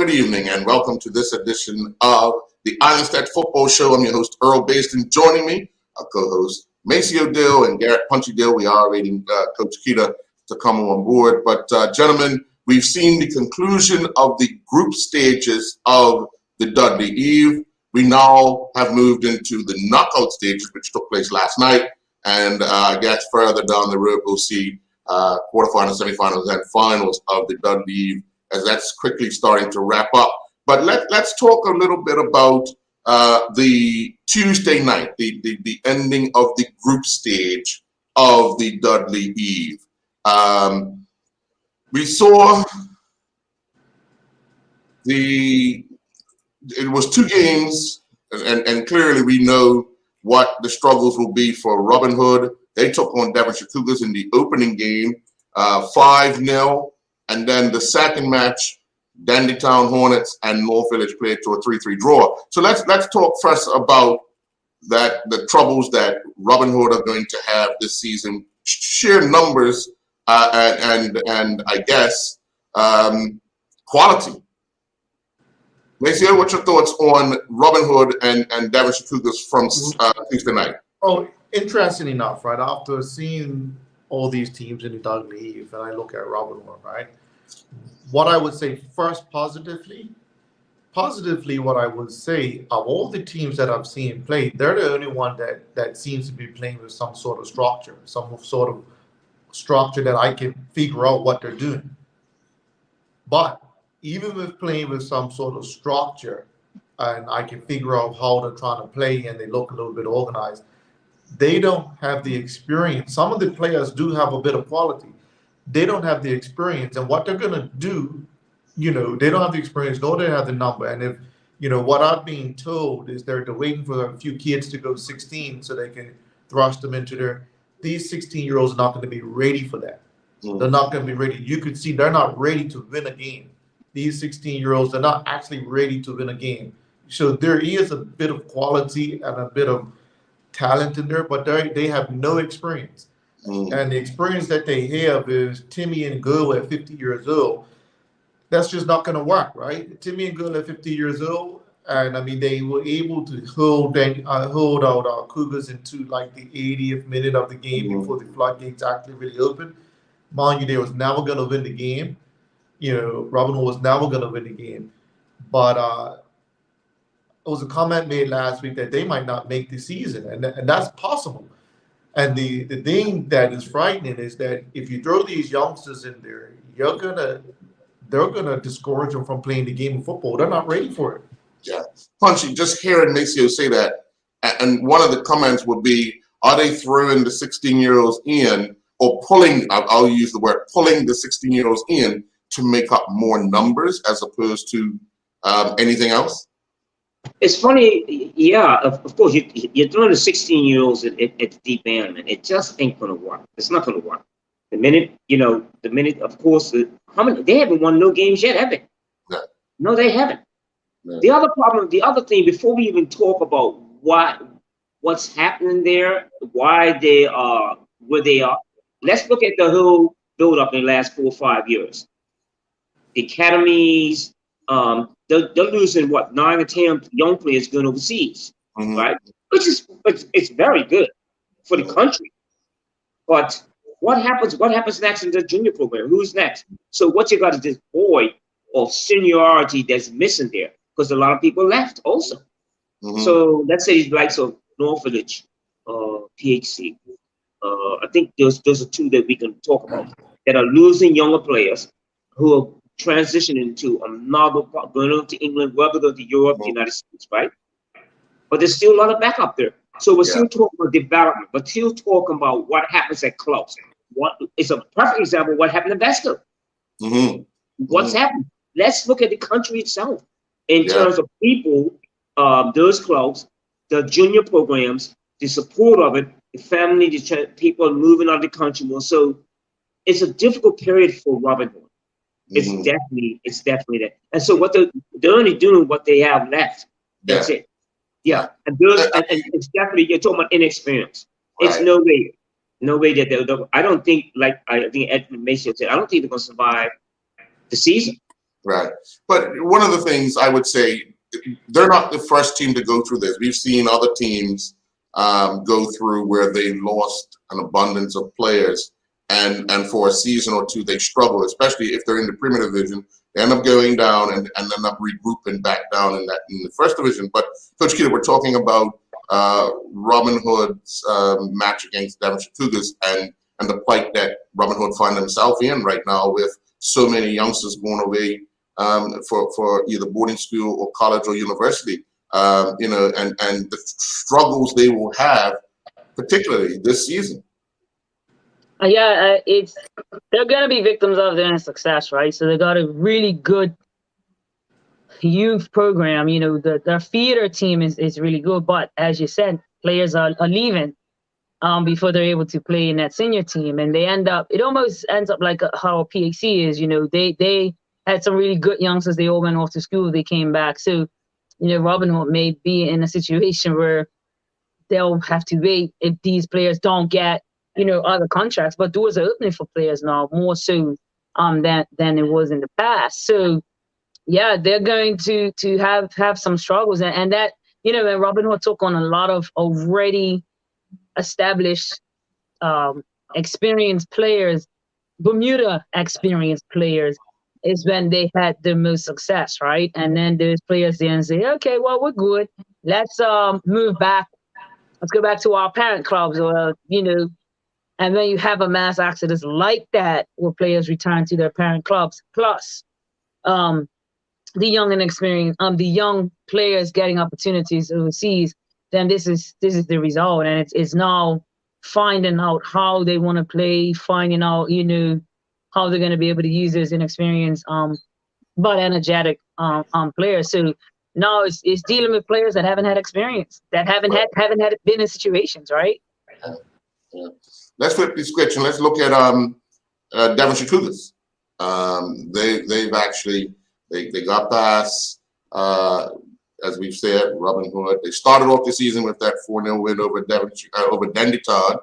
good evening, and welcome to this edition of the Islandstead Football Show. I'm your host, Earl Baston. Joining me, our co-host, Maceo Dill and Garrett Punchy Dill. We are waiting Coach Kita to come on board. But, gentlemen, we've seen the conclusion of the group stages of the Dudley Eve. We now have moved into the knockout stages, which took place last night. And I guess further down the road, we'll see quarterfinals, semifinals, and finals of the Dudley Eve, as that's quickly starting to wrap up. But let's talk a little bit about the Tuesday night, the ending of the group stage of the Dudley Eve. We saw it was 2 games, and clearly we know what the struggles will be for Robin Hood. They took on Devonshire Cougars in the opening game, 5-0. And then the second match, Dandytown Hornets and North Village played to a 3-3 draw. So let's talk first about the troubles that Robin Hood are going to have this season. Sheer numbers and I guess quality. Maceo, what's your thoughts on Robin Hood and Devonshire Cougars from Tuesday night? Oh, interesting enough, right? After seeing all these teams in the Dudley Eve, and I look at Robin Hood, right? What I would say first positively, what I would say of all the teams that I've seen play, they're the only one that seems to be playing with some sort of structure, that I can figure out what they're doing. But even with playing with some sort of structure, and I can figure out how they're trying to play, and they look a little bit organized, they don't have the experience. Some of the players do have a bit of quality. They don't have the experience, and what they're going to do, they don't have the experience, nor they have the number. And if, what I've been told is they're waiting for a few kids to go 16 so they can thrust them into these 16-year-olds are not going to be ready for that. They're not going to be ready. You could see they're not ready to win a game. These 16-year-olds, they're not actually ready to win a game. So there is a bit of quality and a bit of talent in there, but they have no experience. And the experience that they have is Timmy and Go at 50 years old. That's just not going to work, right? Timmy and Go at 50 years old, and I mean, they were able to hold out our Cougars into like the 80th minute of the game before the floodgates actually really opened. Mind you, they was never going to win the game. Robin Hood was never going to win the game. But it was a comment made last week that they might not make the season, and that's possible. And the thing that is frightening is that if you throw these youngsters in there, they're gonna discourage them from playing the game of football. They're not ready for it. Yeah, Punchy, just hearing Maceo say that, and one of the comments would be, are they throwing the 16-year-olds in, or pulling, I'll use the word, pulling the 16-year-olds in to make up more numbers as opposed to anything else? It's funny, yeah, of course, you're throwing the 16-year-olds at the deep end, and it just ain't going to work. It's not going to work. The minute, of course, they haven't won no games yet, have they? No, they haven't. No. The other thing, before we even talk about what's happening there, why they are where they are, let's look at the whole build-up in the last 4 or 5 years. The academies, they're losing 9 or 10 young players going overseas, right? Which is it's very good for the country. But what happens next in the junior program? Who's next? So what you got is this void of seniority that's missing there, because a lot of people left also. So let's say the likes of North Village, PHC. I think those are 2 that we can talk about that are losing younger players who are transitioning to another part, going on to England, whether going to Europe, the United States, right? But there's still a lot of backup there. So we're still talking about development, but still talking about what happens at clubs. What is a perfect example of what happened in Vesco. What's happened? Let's look at the country itself in terms of people, those clubs, the junior programs, the support of it, the family, the people moving out of the country more. So it's a difficult period for Robin Hood. It's definitely that. And so what they're only doing what they have left. That's it. Yeah. And it's definitely, you're talking about inexperience. Right. It's no way that they'll, I don't think, like I think Ed Mason said, I don't think they're going to survive the season. Right. But one of the things I would say, they're not the first team to go through this. We've seen other teams go through where they lost an abundance of players, and for a season or two they struggle, especially if they're in the Premier Division. They end up going down and end up regrouping back down in the first division. But Coach Keeler, we're talking about Robin Hood's match against Devonshire Cougars and the plight that Robin Hood find themselves in right now with so many youngsters going away for either boarding school or college or university, and the struggles they will have, particularly this season. They're gonna be victims of their success, right? So they got a really good youth program. Their theater team is really good, but as you said, players are leaving before they're able to play in that senior team, and it almost ends up like how PAC is. They had some really good youngsters. They all went off to school. They came back. So, Robin Hood may be in a situation where they'll have to wait if these players don't get, other contracts. But doors are opening for players now more so than it was in the past. So, yeah, they're going to have some struggles. And that, and Robin Hood took on a lot of already established, experienced players, Bermuda experienced players, is when they had the most success, right? And then there's players there and say, okay, well, we're good. Let's move back. Let's go back to our parent clubs, or and then you have a mass exodus like that where players return to their parent clubs. Plus, the young and experienced, the young players getting opportunities overseas. Then this is the result, and it's now finding out how they want to play, finding out how they're going to be able to use this inexperienced but energetic players. So now it's dealing with players that haven't had experience, that haven't been in situations, right? Yeah. Let's flip the switch and let's look at Devonshire Cougars. They've actually they got past, as we've said, Robin Hood. They started off the season with that 4-0 win over Dendy Todd.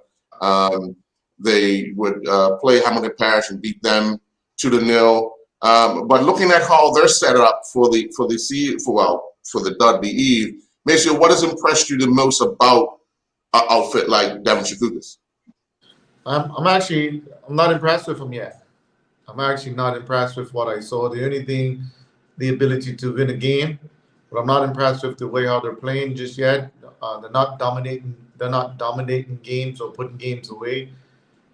They would play Hamilton Parish and beat them 2-0. But looking at how they're set up for the Dudley Eve, Maceo, what has impressed you the most about an outfit like Devonshire Cougars? I'm not impressed with them yet. I'm actually not impressed with what I saw. The only thing, the ability to win a game, but I'm not impressed with the way how they're playing just yet. They're not dominating. They're not dominating games or putting games away.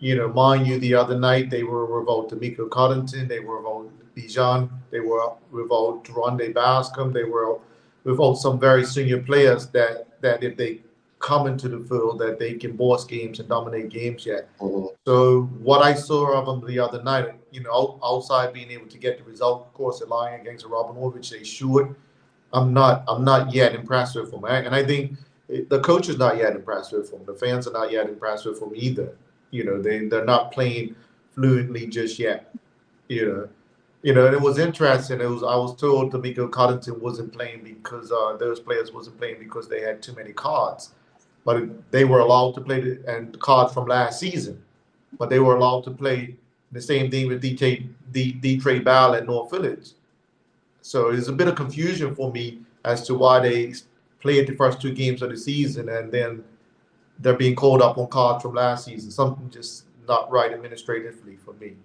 Mind you, the other night they were without D'Amico Coddington, they were without Bijan, they were without Ronde Bascom, they were without some very senior players that if they come into the field, that they can boss games and dominate games yet. Mm-hmm. So what I saw of them the other night, outside being able to get the result, of course, they're lying against Robin Hood, which they should. I'm not yet impressed with them, and I think the coach is not yet impressed with them. The fans are not yet impressed with them either. They're not playing fluently just yet. And it was interesting. I was told D'Amico Coddington wasn't playing because those players wasn't playing because they had too many cards, but they were allowed to play the cards from last season. But they were allowed to play the same thing with D-Trey Ball at North Village. So there's a bit of confusion for me as to why they played the first 2 games of the season and then they're being called up on cards from last season. Something just not right administratively for me.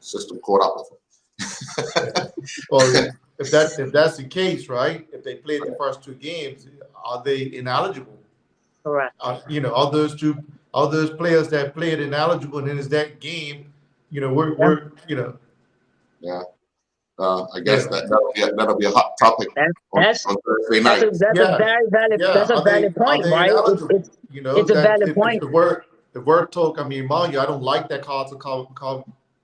System caught up with them. Well, if that's the case, right? If they played the first 2 games, are they ineligible? Correct. Are those players that played ineligible, and then is that game? We're. Yeah. I guess that'll be a hot topic on Thursday night. That's a very valid. That's a valid point, right? It's a valid point. The word talk. I mean, mind you, I don't like that cards are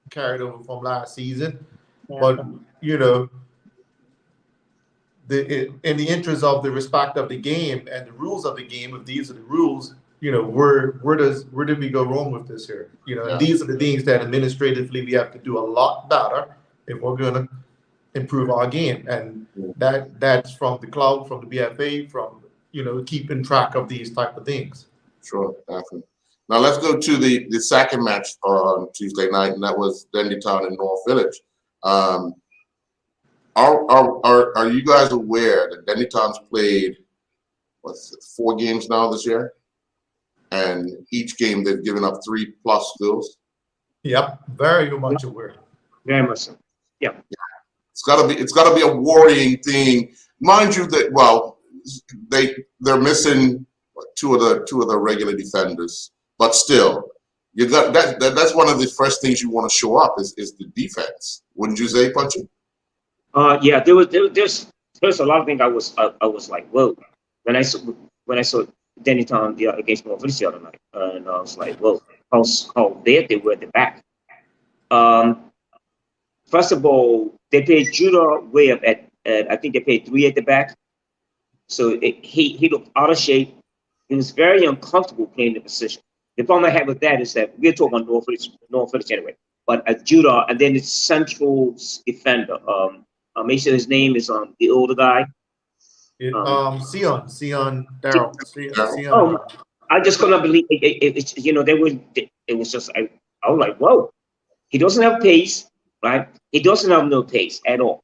carried over from last season, but in the interest of the respect of the game and the rules of the game, if these are the rules, where did we go wrong with this here? And these are the things that administratively we have to do a lot better if we're going to improve our game, and that's from the club, from the BFA, from keeping track of these type of things. Sure, definitely. Now let's go to the second match on Tuesday night, and that was Dendy Town and North Village. Are you guys aware that Denny Tom's played 4 games now this year, and each game they've given up 3+ goals? Yep, very much aware. Very much so. Yeah. It's gotta be a worrying thing, mind you. That they're missing two of the regular defenders, but still, you got that's one of the first things you want to show up is the defense. Wouldn't you say, Punchy? Yeah, there's a lot of things I was like, whoa, when I saw Denny Town against North Village the other night, and I was like, whoa, how bad they were at the back. First of all, they played Judah way up at I think they played 3 at the back, so he looked out of shape. He was very uncomfortable playing the position. The problem I have with that is that we're talking about North Village anyway, but Judah and then the central defender. Make sure his name is the older guy. Sion Darrell. Oh, I just could not believe it. It was just I was like, whoa, he doesn't have pace, right? He doesn't have no pace at all.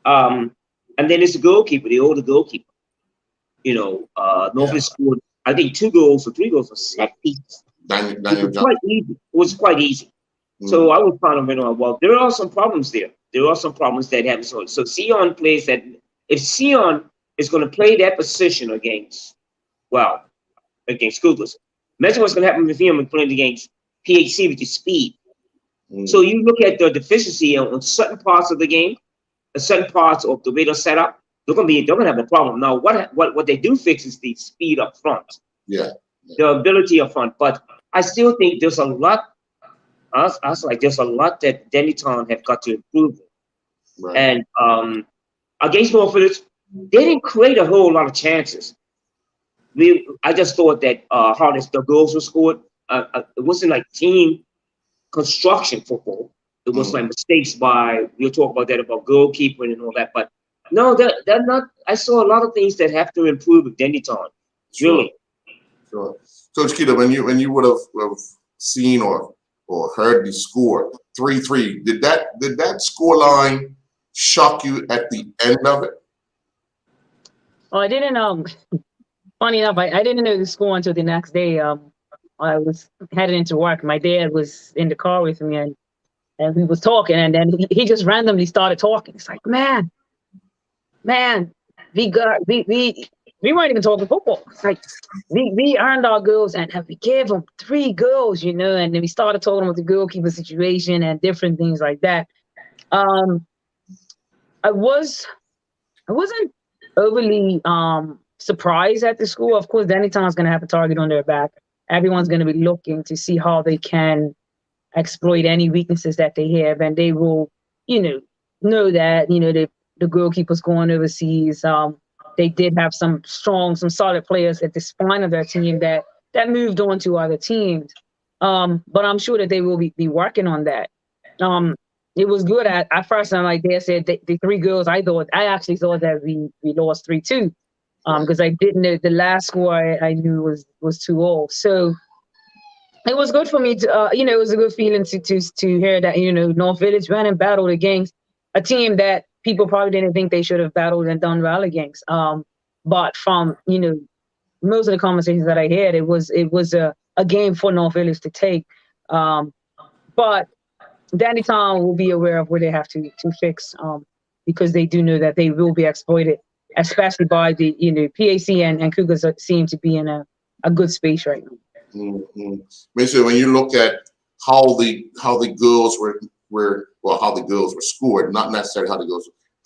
And then it's the goalkeeper, the older goalkeeper. Norfolk scored, I think 2 goals or 3 goals for set pieces. Daniel Johnson. It was quite easy. So I was kind of well, there are some problems there. There are some problems that happen. So Sion plays that. If Sion is going to play that position against Cougars, imagine what's going to happen with him playing against PHC with his speed. So you look at the deficiency on certain parts of the game, certain parts of the way they're set up. They're gonna have a problem. Now, what they do fix is the speed up front. Yeah. The ability up front. But I still think there's a lot. I was like, there's a lot that Denny Town have got to improve. Right. And against North Village, they didn't create a whole lot of chances. I just thought that how the goals were scored, it wasn't like team construction football. It was like mistakes we'll talk about that, about goalkeeping and all that. But no, they're not. I saw a lot of things that have to improve with Denny Town. Really. Sure. Coach Kita, when you would have seen or heard the score 3-3, did that score line shock you at the end of it? Well, I didn't. Funny enough, I didn't know the score until the next day. I was headed into work. My dad was in the car with me, and we was talking, and then he just randomly started talking. It's like, man, we weren't even talking football. It's like we earned our goals, and we gave them 3 goals, and then we started talking about the goalkeeper situation and different things like that. I wasn't overly surprised at the score. Of course, Denny Town's going to have a target on their back. Everyone's going to be looking to see how they can exploit any weaknesses that they have, and they will, know that the goalkeeper's going overseas. They did have some solid players at the spine of their team that moved on to other teams. But I'm sure that they will be working on that. It was good at first. I'm like they said, the 3 goals. I actually thought that we lost 3-2. Because I didn't know the last score I knew was 2-2. So it was good for me to, it was a good feeling to hear that, North Village ran and battled against a team that people probably didn't think they should have battled and done well against. But from, most of the conversations that I had, it was a game for North Village to take. But Denny Town will be aware of where they have to fix, because they do know that they will be exploited, especially by the PAC and Cougars seem to be in a good space right now. Basically, when you look at how the goals how the goals were scored, not necessarily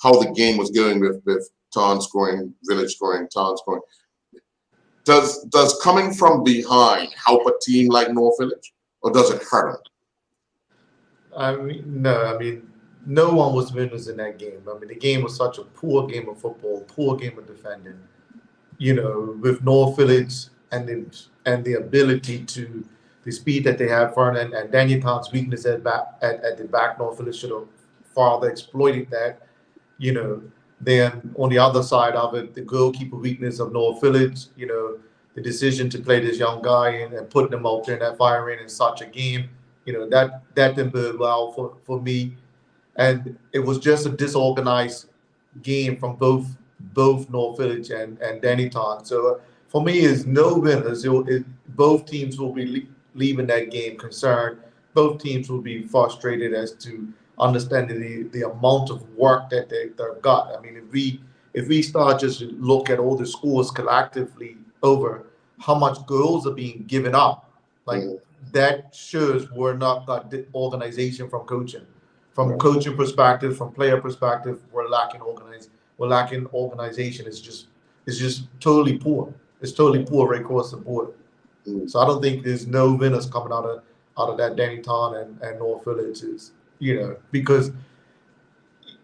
how the game was going with Town scoring, Village scoring, Town scoring. Does coming from behind help a team like North Village, or does it hurt them? No one was winners in that game. The game was such a poor game of football, poor game of defending. With North Village and the ability to the speed that they have front and Daniel Town's weakness at the back, North Village should have farther exploited that. Then on the other side of it, the goalkeeper weakness of North Village. The decision to play this young guy and putting him out there in that fire rain in such a game. That didn't bode well for me. and it was just a disorganized game from both North Village and Danytown. So for me, it's no winners. Both teams will be leaving that game concerned. Both teams will be frustrated as to understanding the amount of work that they've got. I mean, if we start just to look at all the scores collectively over how much goals are being given up, like that shows we're not got the organization from coaching. From coaching perspective, from player perspective, we're lacking organization. It's just totally poor. It's totally poor right across the board. So I don't think there's no winners coming out of that Danytown and North Villages, because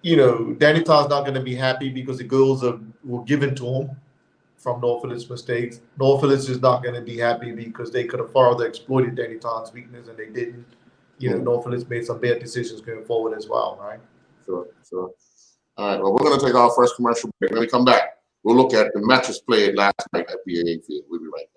Danytown's not going to be happy because the goals were given to them from North Village mistakes. North Village is not going to be happy because they could have further exploited Danytown's weakness and they didn't. North Village made some bad decisions going forward as well, right? Sure. All right, well, we're going to take our first commercial break. When we come back, we'll look at the matches played last night at BAA Field. We'll be right back.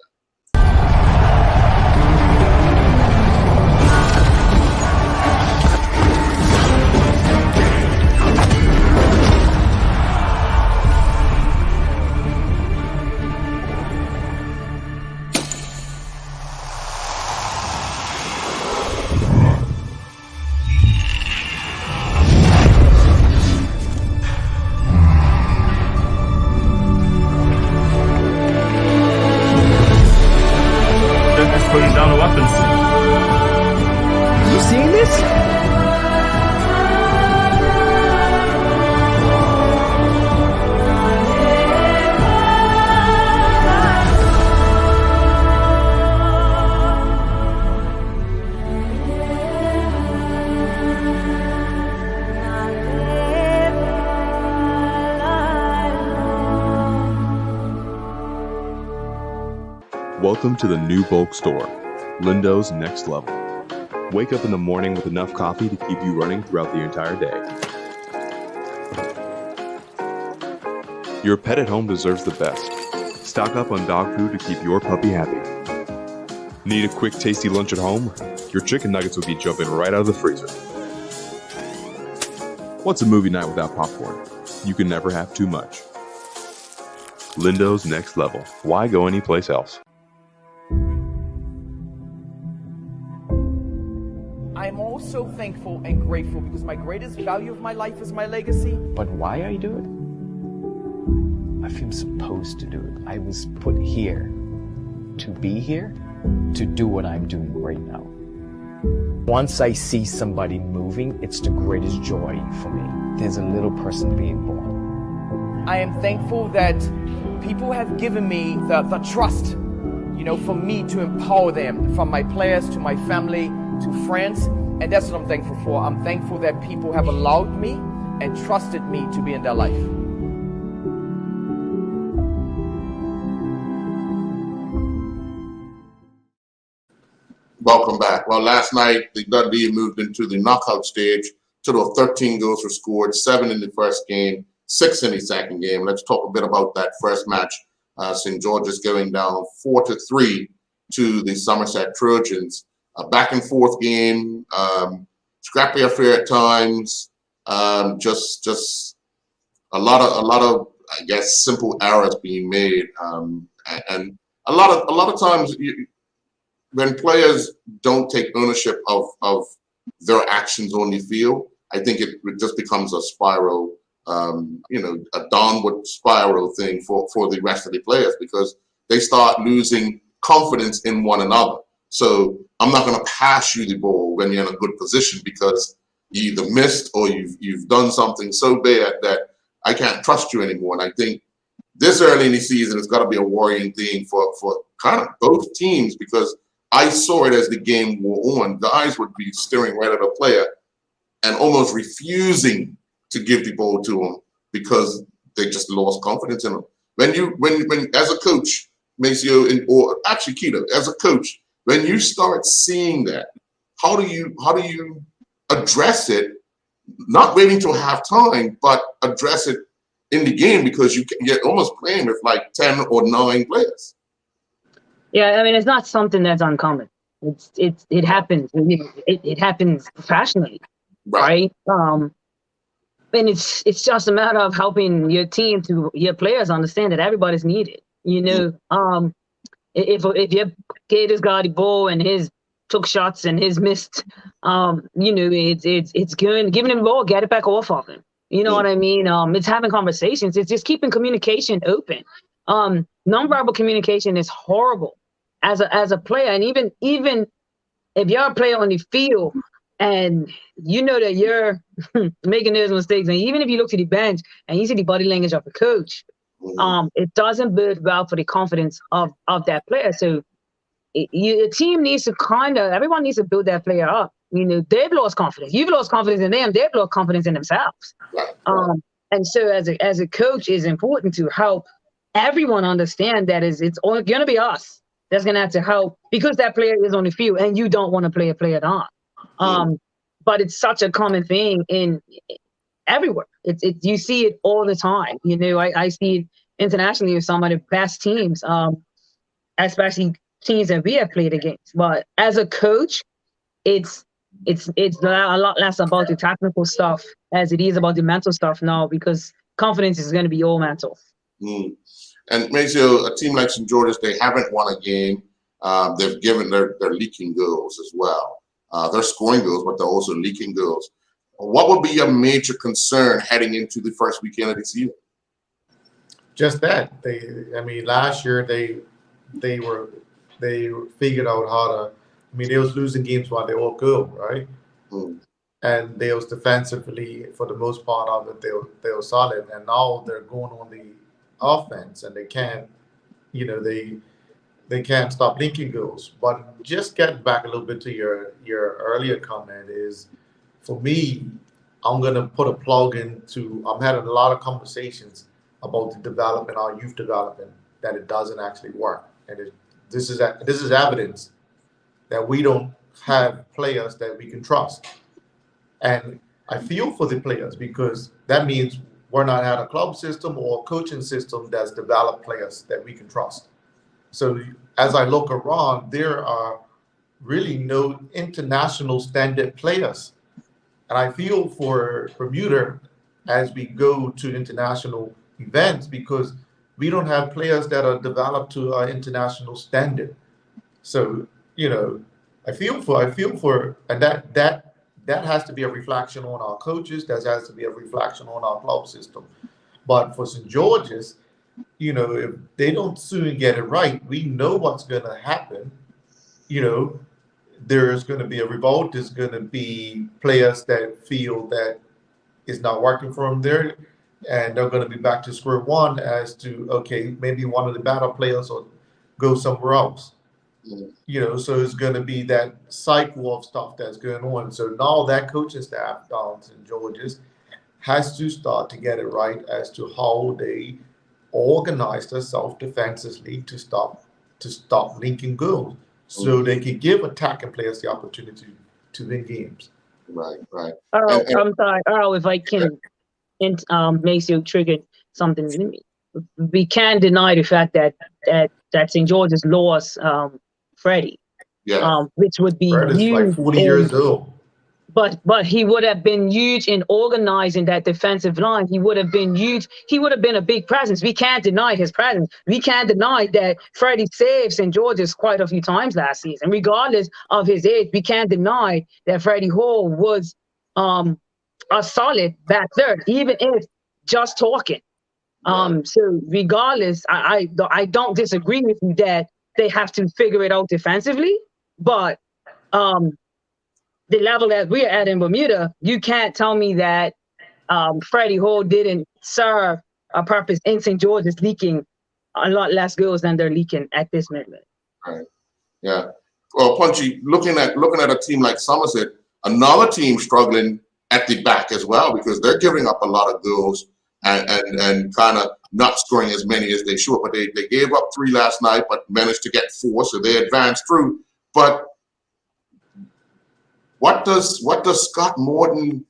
Putting down the weapons. You seeing this? Welcome to the new bulk store, Lindo's Next Level. Wake up in the morning with enough coffee to keep you running throughout the entire day. Your pet at home deserves the best. Stock up on dog food to keep your puppy happy. Need a quick, tasty lunch at home? Your chicken nuggets will be jumping right out of the freezer. What's a movie night without popcorn? You can never have too much. Lindo's Next Level. Why go anyplace else? I'm also thankful and grateful because my greatest value of my life is my legacy. But why I do it? I feel supposed to do it. I was put here to be here, to do what I'm doing right now. Once I see somebody moving, it's the greatest joy for me. There's a little person being born. I am thankful that people have given me the trust, for me to empower them, from my players to my family to friends, and that's what I'm thankful for. I'm thankful that people have allowed me and trusted me to be in their life. Welcome back. Well, last night, the Dundee moved into the knockout stage. Total of 13 goals were scored, 7 in the first game, 6 in the second game. Let's talk a bit about that first match. St. George's going down 4-3 to the Somerset Trojans. A back and forth game, scrappy affair at times, just a lot of I guess simple errors being made, and a lot of times when players don't take ownership of their actions on the field, I think it just becomes a spiral, a downward spiral thing for the rest of the players, because they start losing confidence in one another. So I'm not going to pass you the ball when you're in a good position because you either missed or you've done something so bad that I can't trust you anymore. And I think this early in the season it's got to be a worrying thing for kind of both teams, because I saw it as the game wore on. Guys would be staring right at a player and almost refusing to give the ball to him because they just lost confidence in him. When as a coach, Maceo, or actually Keita, as a coach, when you start seeing that, how do you address it? Not waiting till halftime, but address it in the game, because you're almost playing with like 10 or 9 players. Yeah, I mean, it's not something that's uncommon. It happens. It happens professionally, right? and it's just a matter of helping your team to your players understand that everybody's needed. You know, if your kid has got the ball and his took shots and his missed, you know, it's giving him the ball, get it back off of him. You know what I mean? It's having conversations. It's just keeping communication open. Nonverbal communication is horrible as a player, and even if you're a player on the field and you know that you're making those mistakes, and even if you look to the bench and you see the body language of the coach, it doesn't bode well for the confidence of that player. So the team needs to everyone needs to build that player up. You know, they've lost confidence. You've lost confidence in them. They've lost confidence in themselves. And so as a coach, it's important to help everyone understand that it's only going to be us that's going to have to help, because that player is on the field and you don't want to play a player down. But it's such a common thing in everywhere. You see it all the time. You know, I see it internationally with some of the best teams, especially teams that we have played against. But as a coach, it's a lot less about the technical stuff as it is about the mental stuff now, because confidence is going to be all mental. And Maceo, a team like St. George's, they haven't won a game. They're leaking goals as well. They're scoring goals, but they're also leaking goals. What would be your major concern heading into the first weekend of the season? Just that. Last year they figured out how to. They was losing games while they all go, right? And they was defensively, for the most part of it, they were solid. And now they're going on the offense, and they can't, they can't stop linking goals. But just getting back a little bit to your earlier comment is, for me, I'm gonna put a plug into. I'm having a lot of conversations about the development, our youth development, that it doesn't actually work, and this is evidence that we don't have players that we can trust. And I feel for the players, because that means we're not at a club system or a coaching system that's developed players that we can trust. So as I look around, there are really no international standard players. And I feel for Bermuda as we go to international events, because we don't have players that are developed to our international standard. So, I feel for, and that has to be a reflection on our coaches. That has to be a reflection on our club system. But for St. George's, if they don't soon get it right, we know what's going to happen. There's going to be a revolt. There's going to be players that feel that it's not working for them there, and they're going to be back to square one as to, okay, maybe one of the better players will go somewhere else. So it's going to be that cycle of stuff that's going on. So now that coaching staff down St. George's has to start to get it right as to how they organize themselves defensively to stop linking goals, so they can give attacking players the opportunity to win games. Right. Earl, I'm sorry, Earl, if I can, Maceo triggered something in me. We can't deny the fact that St. George's lost Freddie, which would be huge. Like 40 years old. But he would have been huge in organizing that defensive line. He would have been huge. He would have been a big presence. We can't deny his presence. We can't deny that Freddie saved St. George's quite a few times last season. Regardless of his age, we can't deny that Freddie Hall was a solid back third, even if just talking. So regardless, I don't disagree with you that they have to figure it out defensively, but the level that we're at in Bermuda, you can't tell me that Freddie Hall didn't serve a purpose in St. George's, leaking a lot less goals than they're leaking at this moment. Right. Yeah. Well, Punchy, looking at a team like Somerset, another team struggling at the back as well, because they're giving up a lot of goals and kind of not scoring as many as they should. But they gave up 3 last night, but managed to get 4, so they advanced through. But what does Scott Morton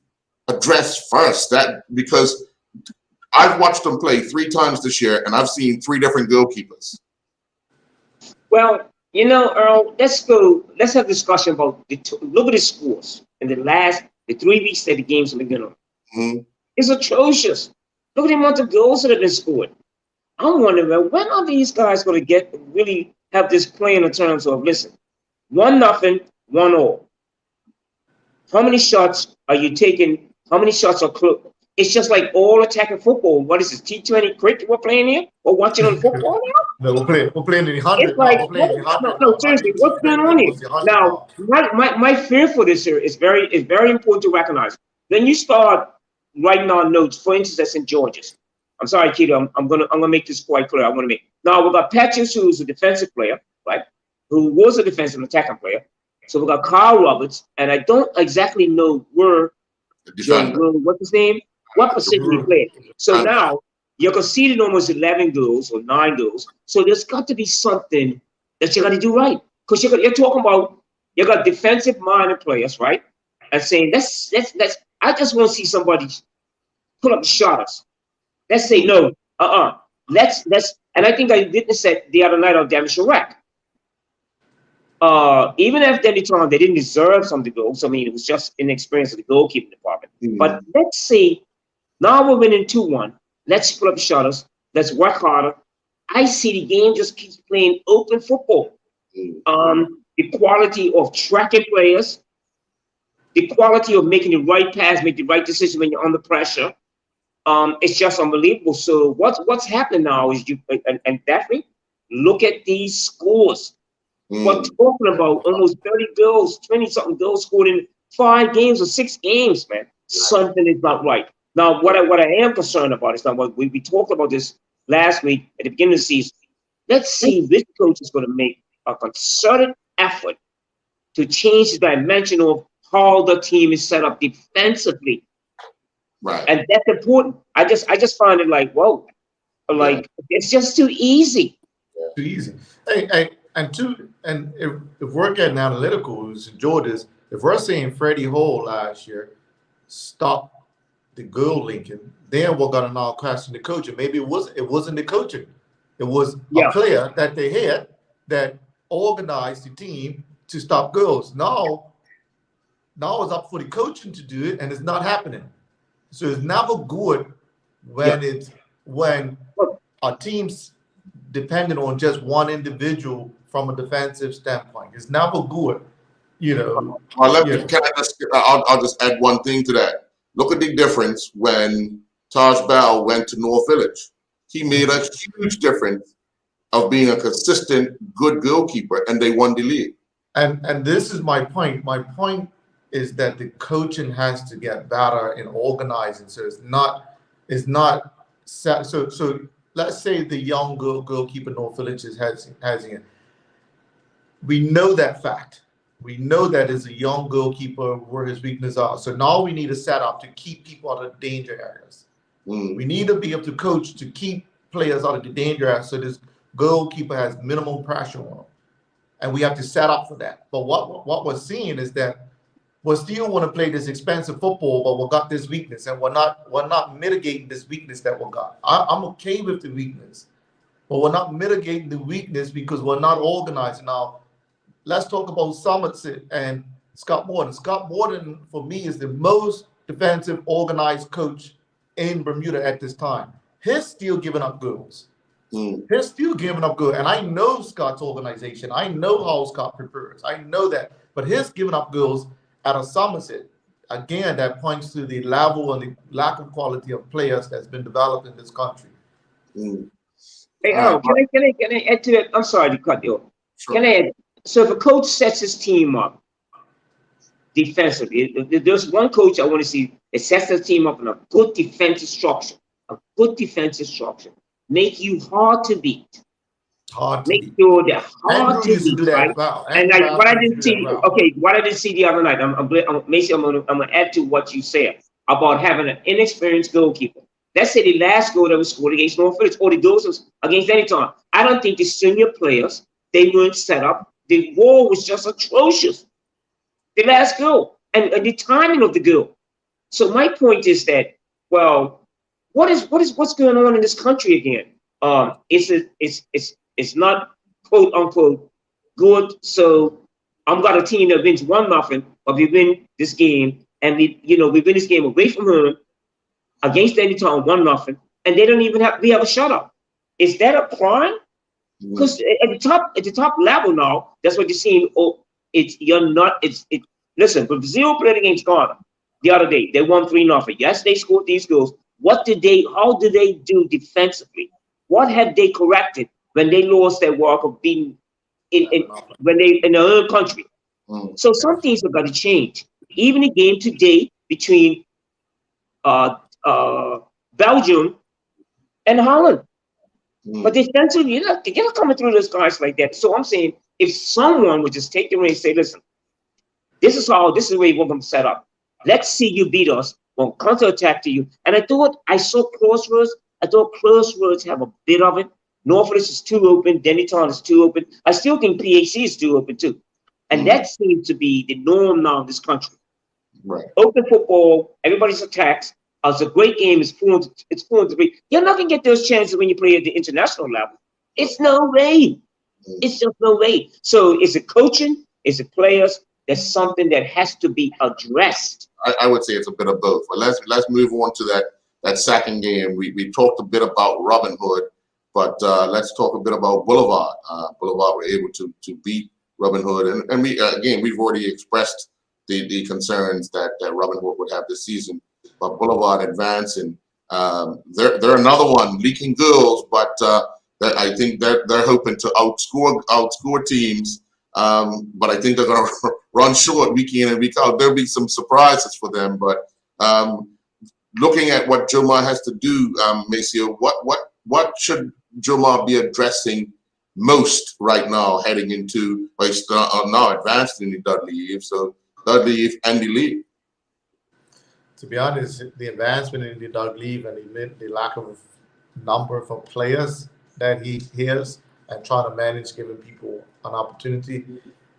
address first? That, because I've watched them play 3 times this year, and I've seen 3 different goalkeepers. Well, Earl, let's have a discussion about look at the scores in the 3 weeks that the games have been going on. is atrocious. Look at the amount of goals that have been scored. I'm wondering, man, when are these guys going to really have this play in terms of, listen, 1-0, 1-1. How many shots are you taking? How many shots are close? It's just like all attacking football. What is this, T20 cricket we're playing here? Or watching on football now? No, we're playing in the 100 It's like, now. We're playing in the 100 no, now. seriously, what's going on here? Now, my fear for this here is very important to recognize. Then you start writing on notes, for instance, at St. George's. I'm sorry, Keto, I'm gonna make this quite clear. Now we've got Patches, who's a defensive player, right? Who was a defensive attacking player. So we've got Carl Roberts, and I don't exactly know what's his name? What position he played. So now you're conceding almost 11 goals or 9 goals. So there's got to be something that you got to do right. Because you're talking about, you got defensive minded players, right? And saying, let's I just want to see somebody put up the shutters. Let's say no, let's and I think I didn't say the other night on Damage Iraq. Even if they didn't deserve some of the goals. I mean, it was just inexperience of the goalkeeping department. But let's say now we're winning 2-1. Let's put up the shutters. Let's work harder. I see the game just keeps playing open football. The quality of tracking players, the quality of making the right pass, make the right decision when you're under pressure. It's just unbelievable. So what's happening now is and definitely look at these scores. We're talking about almost 30 goals, 20-something goals scored in 5 games or 6 games, man. Something is not right. Now, what I am concerned about is now what we talked about this last week at the beginning of the season. Let's see if this coach is going to make a concerted effort to change the dimension of how the team is set up defensively. Right. And that's important. I just find it like, whoa, like it's just too easy. Too easy. Hey, and if we're getting analytical, St. George's, if we're saying Freddie Hall last year stopped the goal linking, then we're gonna now question the coaching. Maybe it wasn't the coaching. It was a player that they had that organized the team to stop goals. Now it's up for the coaching to do it, and it's not happening. So it's never good when our team's dependent on just one individual from a defensive standpoint. It's never good, you know. I'll just add one thing to that. Look at the difference when Taj Bell went to North Village. He made a huge difference of being a consistent, good goalkeeper, and they won the league. And this is my point. My point is that the coaching has to get better in organizing. So it's not so let's say the young goalkeeper North Village has in. We know that fact. We know that as a young goalkeeper where his weaknesses are. So now we need a setup to keep people out of danger areas. We need to be able to coach to keep players out of the danger areas so this goalkeeper has minimum pressure on them. And we have to set up for that. But what we're seeing is that we still want to play this expensive football, but we got this weakness, and we're not mitigating this weakness that we got. I'm okay with the weakness, but we're not mitigating the weakness because we're not organized. Now, let's talk about Somerset and Scott Morton. Scott Morton, for me, is the most defensive, organized coach in Bermuda at this time. He's still giving up goals. He's still giving up goals. And I know Scott's organization. I know how Scott prepares. I know that. But he's giving up goals at a Somerset. Again, that points to the level and the lack of quality of players that's been developed in this country. Hey, Al, can I add to that? I'm sorry to cut you off. Sure. Can I add? So if a coach sets his team up defensively, there's one coach I want to see that sets his team up in a good defensive structure. A good defensive structure. Make you hard to beat. Make sure they're hard to beat, right? And like what I didn't see, what I didn't see the other night, I'm gonna add to what you said about having an inexperienced goalkeeper. Let's say the last goal that was scored against North Village, or the goals was against any time. I don't think the senior players, they weren't set up. The wall was just atrocious. The last goal and the timing of the goal. So my point is that, well, what's going on in this country again? It's not quote unquote good. So I'm got a team that wins 1-0, but we win this game, and we win this game away from home. against Anytime 1-0, and they don't even we have a shutout. Is that a crime? Because at the top level now, that's what you're seeing. Oh, listen, but Brazil played against Ghana the other day. They won 3-0. Yes, they scored these goals. How did they do defensively? What have they corrected when they lost their work of being when they in their own country? So some things have got to change. Even the game today between Belgium and Holland. But defensively, you're not coming through those guys like that. So I'm saying, if someone would just take the reins and say, listen, this is the way we're going to set up. Let's see you beat us. We'll counterattack to you. And I saw Crossroads. I thought Crossroads have a bit of it. Northwest is too open. Dennytown is too open. I still think PAC is too open too. And that seems to be the norm now in this country. Right. Open football, everybody's attacked. It's a great game. It's 4-3. You're not going to get those chances when you play at the international level. It's no way. It's just no way. So is it coaching? Is it players? There's something that has to be addressed. I would say it's a bit of both. But let's move on to that second game. We talked a bit about Robin Hood, but let's talk a bit about Boulevard. Boulevard were able to beat Robin Hood, and we've already expressed the concerns that Robin Hood would have this season. But Boulevard advancing, they're another one leaking goals, but I think they're hoping to outscore teams. But I think they're going to run short week in and week out. There'll be some surprises for them. But looking at what Jomar has to do, Maceo, what should Jomar be addressing most right now, heading into now advanced in the Dudley Eve? So Dudley Eve and the league. To be honest, the advancement in the Dudley Eve and the lack of number of players that he has and trying to manage giving people an opportunity,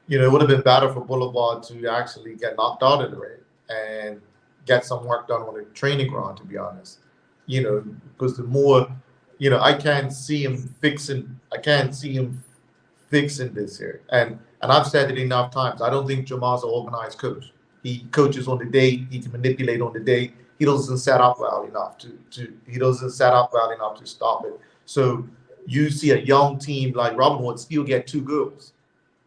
it would have been better for Boulevard to actually get knocked out of the rain and get some work done on the training ground, to be honest. Because the more, I can't see him fixing this here. And I've said it enough times. I don't think Jamal's an organized coach. He coaches on the day. He can manipulate on the day. He doesn't set up well enough to stop it. So you see a young team like Robin Hood still get 2 goals.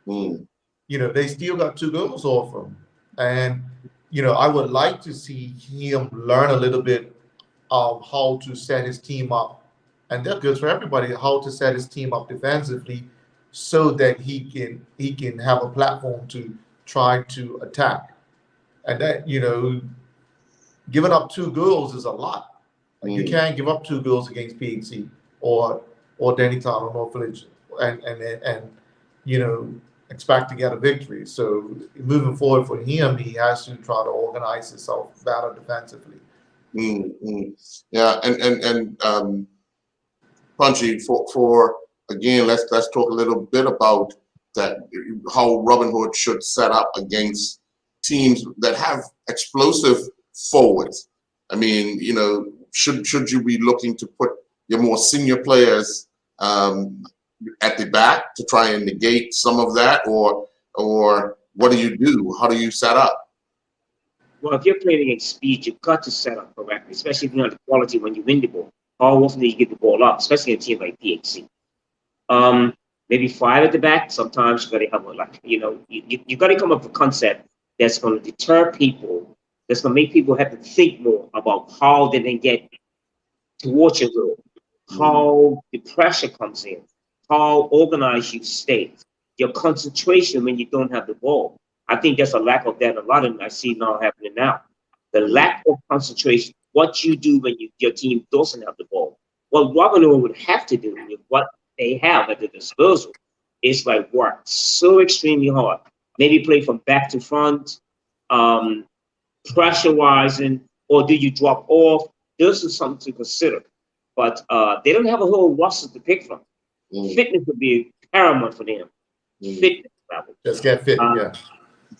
They still got 2 goals off him. And, I would like to see him learn a little bit of how to set his team up. And that goes for everybody, how to set his team up defensively so that he can have a platform to try to attack. And that, giving up 2 goals is a lot. Like you can't give up 2 goals against PHC or Dennytown or North Village and expect to get a victory. So moving forward for him, he has to try to organize himself better defensively. Yeah, and Punchy, for again, let's talk a little bit about that, how Robin Hood should set up against teams that have explosive forwards. I mean, should you be looking to put your more senior players at the back to try and negate some of that, or what do you do? How do you set up? Well, if you're playing against speed, you've got to set up correctly, especially if you know the quality when you win the ball. How often do you get the ball up, especially in a team like PHC? Maybe 5 at the back. Sometimes you got to have you got to come up with a concept that's going to deter people, that's going to make people have to think more about how they can get towards your goal, how the pressure comes in, how organized you stay, your concentration when you don't have the ball. I think there's a lack of that. A lot of them I see now happening now. The lack of concentration, what you do when your team doesn't have the ball. What Robin Hood would have to do with what they have at their disposal is work so extremely hard. Maybe play from back to front, pressurizing, or do you drop off? This is something to consider. But they don't have a whole roster to pick from. Fitness would be paramount for them. Fitness level. Just get fit, yeah.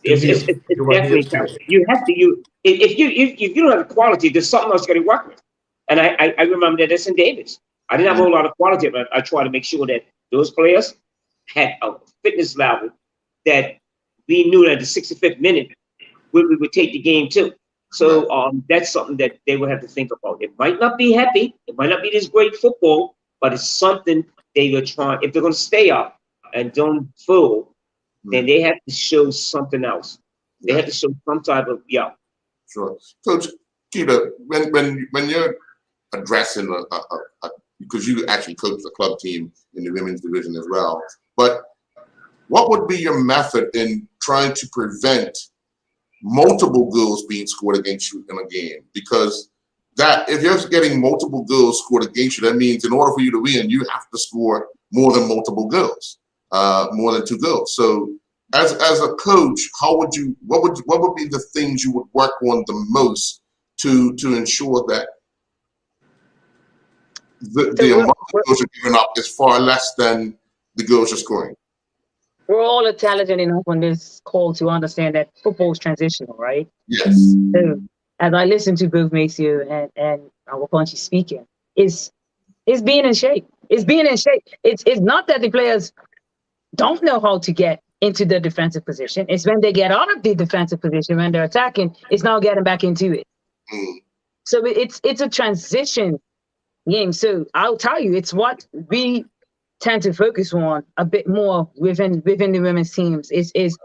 It's definitely paramount. You have to if you don't have the quality, there's something else you got to work with. And I remember that at St. David's. I didn't have a whole lot of quality, but I tried to make sure that those players had a fitness level that we knew that the 65th minute we would take the game too. So that's something that they will have to think about. It might not be happy. It might not be this great football, but it's something they will try. If they're going to stay up and don't fall, then they have to show something else. They have to show some type of Sure. Coach Kita, when you're addressing because you actually coach the club team in the women's division as well, but what would be your method in trying to prevent multiple goals being scored against you in a game? Because that if you're getting multiple goals scored against you, that means in order for you to win, you have to score more than multiple goals, more than 2 goals. So as a coach, what would be the things you would work on the most to ensure that the amount of goals you're giving up is far less than the goals you're scoring? We're all intelligent enough on this call to understand that football is transitional, right? Yes. So as I listen to both Maceo and our Punchy speaking, it's being in shape. It's being in shape. It's not that the players don't know how to get into the defensive position. It's when they get out of the defensive position, when they're attacking, it's now getting back into it. So it's a transition game. So I'll tell you, it's what we tend to focus on a bit more within the women's teams is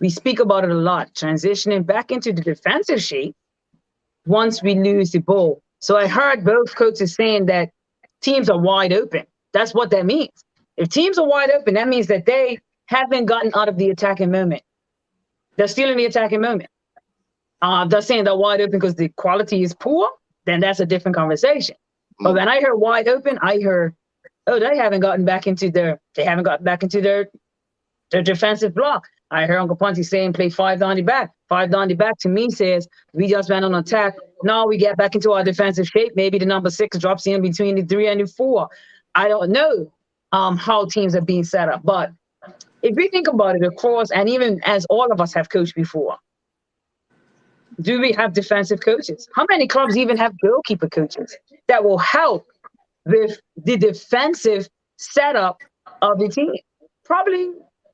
we speak about it a lot, transitioning back into the defensive shape once we lose the ball. So I heard both coaches saying that teams are wide open. That's what that means. If teams are wide open, that means that they haven't gotten out of the attacking moment. They're still in the attacking moment. They're saying they're wide open because the quality is poor, then that's a different conversation. But when I heard wide open, I heard, oh, they haven't gotten back into their defensive block. I heard Uncle Punchy saying play 5 down the back. 5 down the back to me says we just went on attack. Now we get back into our defensive shape. Maybe the number 6 drops in between the 3 and the 4. I don't know how teams are being set up. But if we think about it across, and even as all of us have coached before, do we have defensive coaches? How many clubs even have goalkeeper coaches that will help with the defensive setup of the team? Probably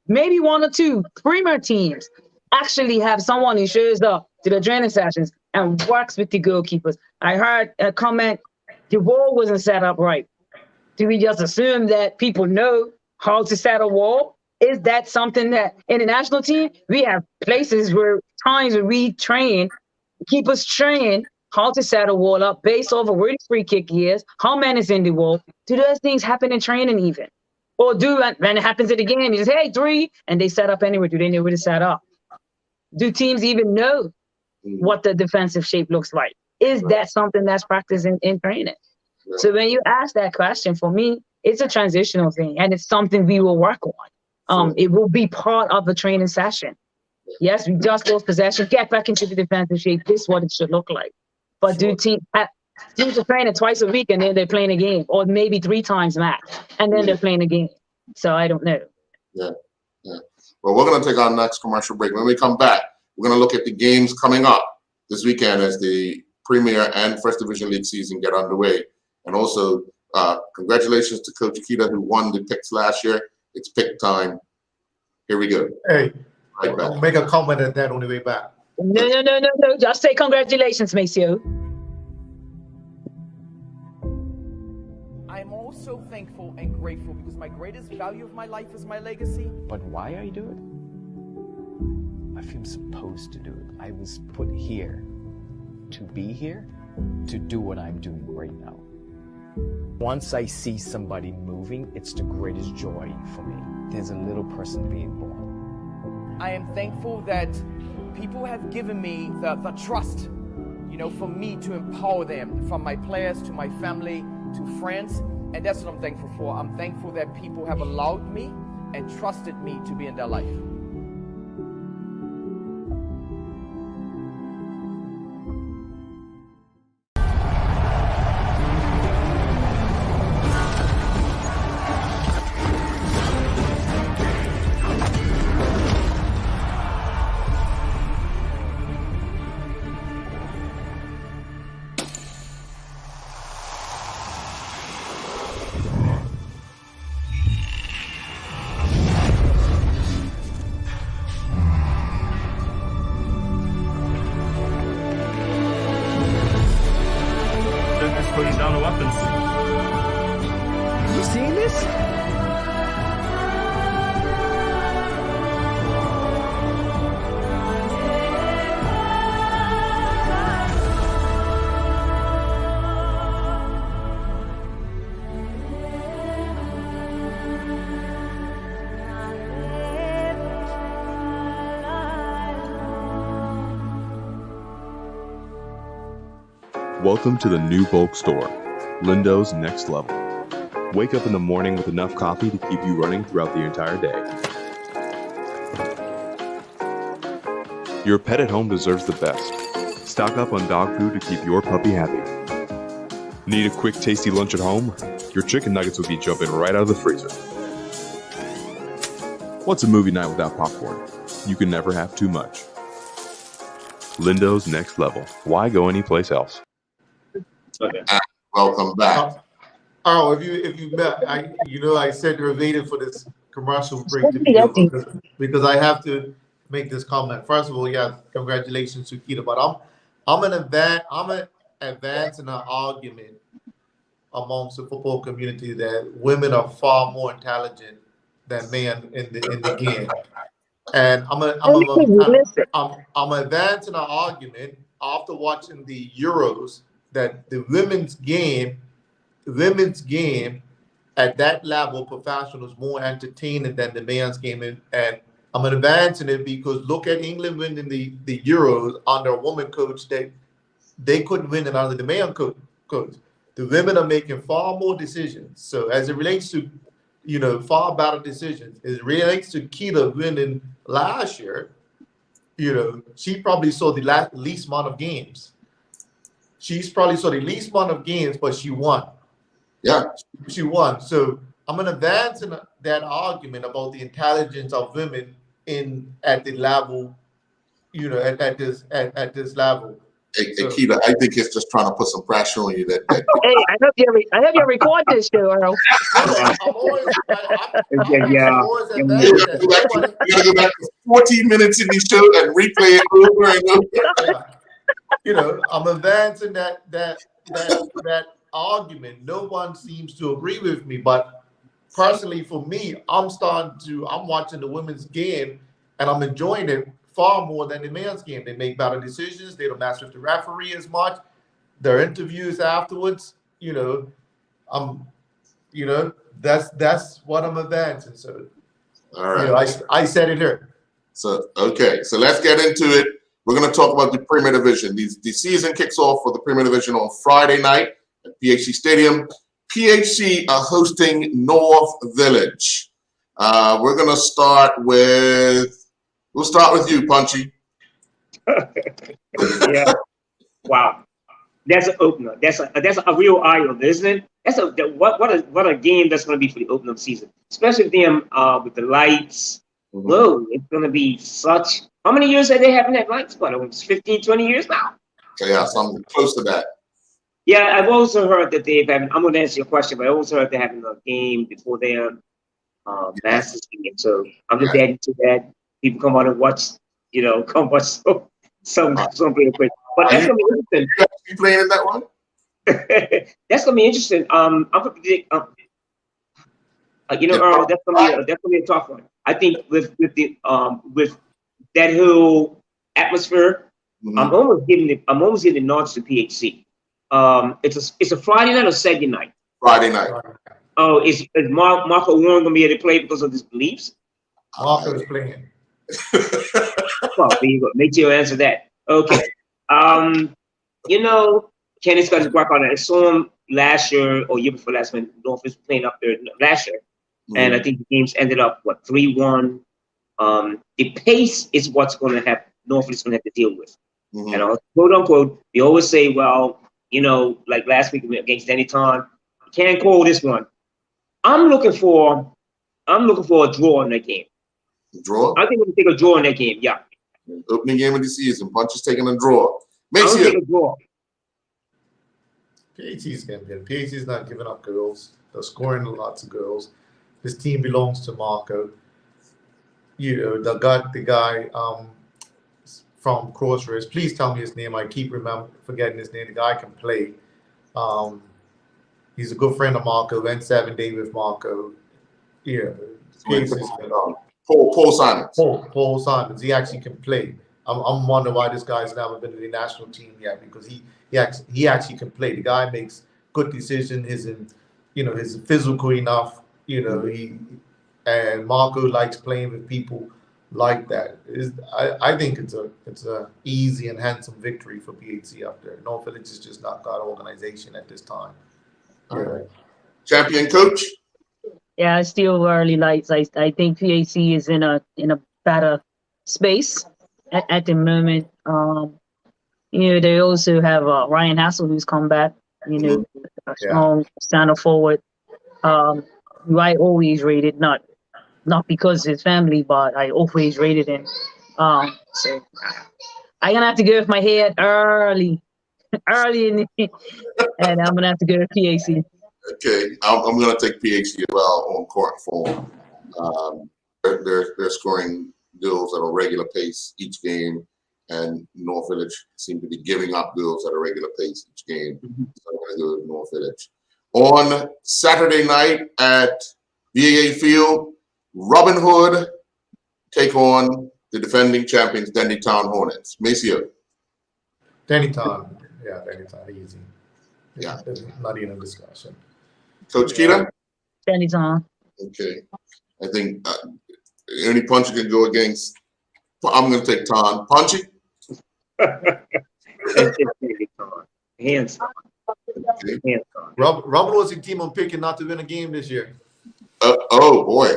maybe 1 or 2 premier teams actually have someone who shows up to the training sessions and works with the goalkeepers. I heard a comment, the wall wasn't set up right. Do we just assume that people know how to set a wall? Is that something that in the national team, we have places where times where we train, keepers train how to set a wall up based off of where the free kick is, how many is in the wall. Do those things happen in training even? Or when it happens at the game, you just, hey, 3, and they set up anywhere. Do they know where to set up? Do teams even know what the defensive shape looks like? Is that something that's practiced in training? So when you ask that question, for me, it's a transitional thing, and it's something we will work on. It will be part of the training session. Yes, we just lost possession, get back into the defensive shape. This is what it should look like. But do teams are training twice a week and then they're playing a game, or maybe 3 times max, and then they're playing a game. So I don't know. Yeah. Well, we're going to take our next commercial break. When we come back, we're going to look at the games coming up this weekend as the Premier and First Division League season get underway. And also, congratulations to Coach Kita, who won the picks last year. It's pick time. Here we go. Hey, Right back. I'll make a comment on that on the way back. No. Just say congratulations, Maceo. I'm also thankful and grateful because my greatest value of my life is my legacy. But why I do it? I feel supposed to do it. I was put here to be here, to do what I'm doing right now. Once I see somebody moving, it's the greatest joy for me. There's a little person being born. I am thankful that people have given me the trust, for me to empower them, from my players to my family to friends. And that's what I'm thankful for. I'm thankful that people have allowed me and trusted me to be in their life. Welcome to the new bulk store, Lindo's Next Level. Wake up in the morning with enough coffee to keep you running throughout the entire day. Your pet at home deserves the best. Stock up on dog food to keep your puppy happy. Need a quick, tasty lunch at home? Your chicken nuggets will be jumping right out of the freezer. What's a movie night without popcorn? You can never have too much. Lindo's Next Level. Why go anyplace else? Okay. Welcome back. Oh, if you met, I said you're waiting for this commercial break to be over because I have to make this comment. First of all, yeah, congratulations to Keita, but I'm advancing an argument amongst the football community that women are far more intelligent than men in the game, and I'm advancing an argument after watching the Euros that the women's game at that level, professional, is more entertaining than the men's game, and I'm advancing it because look at England winning the Euros under a woman coach that they couldn't win it under the man coach. The women are making far more decisions. So as it relates to, far better decisions, it relates to Keita winning last year. She probably saw the least amount of games. She's probably saw the least amount of games, but she won. Yeah. She won. So I'm going to advance in that argument about the intelligence of women at the level, at this level. Hey, Keita, I think it's just trying to put some pressure on you. That Hey, I hope you record this show, Earl. I'm always you gotta go back to 14 minutes in the show and replay it over and over. I'm advancing that argument. No one seems to agree with me, but personally for me, I'm watching the women's game and I'm enjoying it far more than the men's game. They make better decisions. They don't mess with the referee as much. Their interviews afterwards, that's what I'm advancing. So, all right, I said it here. So let's get into it. We're going to talk about the Premier Division. The season kicks off for the Premier Division on Friday night at PHC Stadium. PHC are hosting North Village. We're going to start with. We'll start with you, Punchy. Yeah. Wow. That's an opener. That's a real eye opener, isn't it? What a game that's going to be for the opening of the season, especially with them with the lights. Mm-hmm. Whoa, it's going to be such. How many years have they having that lights? What, it's 15, 20 years now? Yeah, something close to that. Yeah, I've also heard that they've having. I'm going to answer your question, but I also heard they're having a game before their Masters game. So I'm just adding to that. People come out and watch, come watch some real quick. But that's gonna be interesting. You playing in that one? That's gonna be interesting. I'm gonna predict. Earl, that's gonna be a tough one. I think with that whole atmosphere, mm-hmm. I'm almost giving the nods to PHC. It's a Friday night or Saturday night? Friday night. Oh, is Marco Warren gonna be able to play because of his beliefs? Marco is playing. Well, there you go. Make sure you answer that. Okay. Kenny's got his work on it. I saw him last year or year before last when North was playing up there last year. Mm-hmm. And I think the games ended up 3-1. The pace is what's going to have North is going to have to deal with. Mm-hmm. And quote unquote, they always say, well, like last week against Anytime, can't call this one. I'm looking for a draw in that game. Draw? I think we're going to take a draw in that game, yeah. Opening game of the season. Punch is taking a draw. Take a draw. PHC's going to get it. PHC's not giving up goals. They're scoring lots of goals. This team belongs to Marco. The guy from Crossroads. Please tell me his name. I keep forgetting his name. The guy can play. He's a good friend of Marco. Went 7 days with Marco. Yeah. Paul Simons. Paul Simons. He actually can play. I'm wondering why this guy's never been to the national team yet, because he actually can play. The guy makes good decisions. He's physical enough. And Marco likes playing with people like that. I think it's a easy and handsome victory for PHC up there. North Village has just not got organization at this time. All right. Champion coach? Yeah, it's still early lights. I think PAC is in a better space at the moment. They also have Ryan Hassel who's come back. A strong center forward. Who I always rated, not because his family, but I always rated him. So I'm gonna have to go with my head early in the, and I'm gonna have to go with PAC. Okay, I'm going to take PHC as well on court form. They're scoring goals at a regular pace each game, and North Village seem to be giving up goals at a regular pace each game. So I'm going to go with North Village. On Saturday night at VAA Field, Robin Hood take on the defending champions, Denny Town Hornets. Maceo. Denny Town, easy. Yeah. There's not even a discussion. Coach Keita? Denny Town. Okay. I think any Punchy can go against. I'm going to take Town. Punchy? Hands on. Okay. Hands on. Robin was a team I'm picking not to win a game this year. Oh, boy.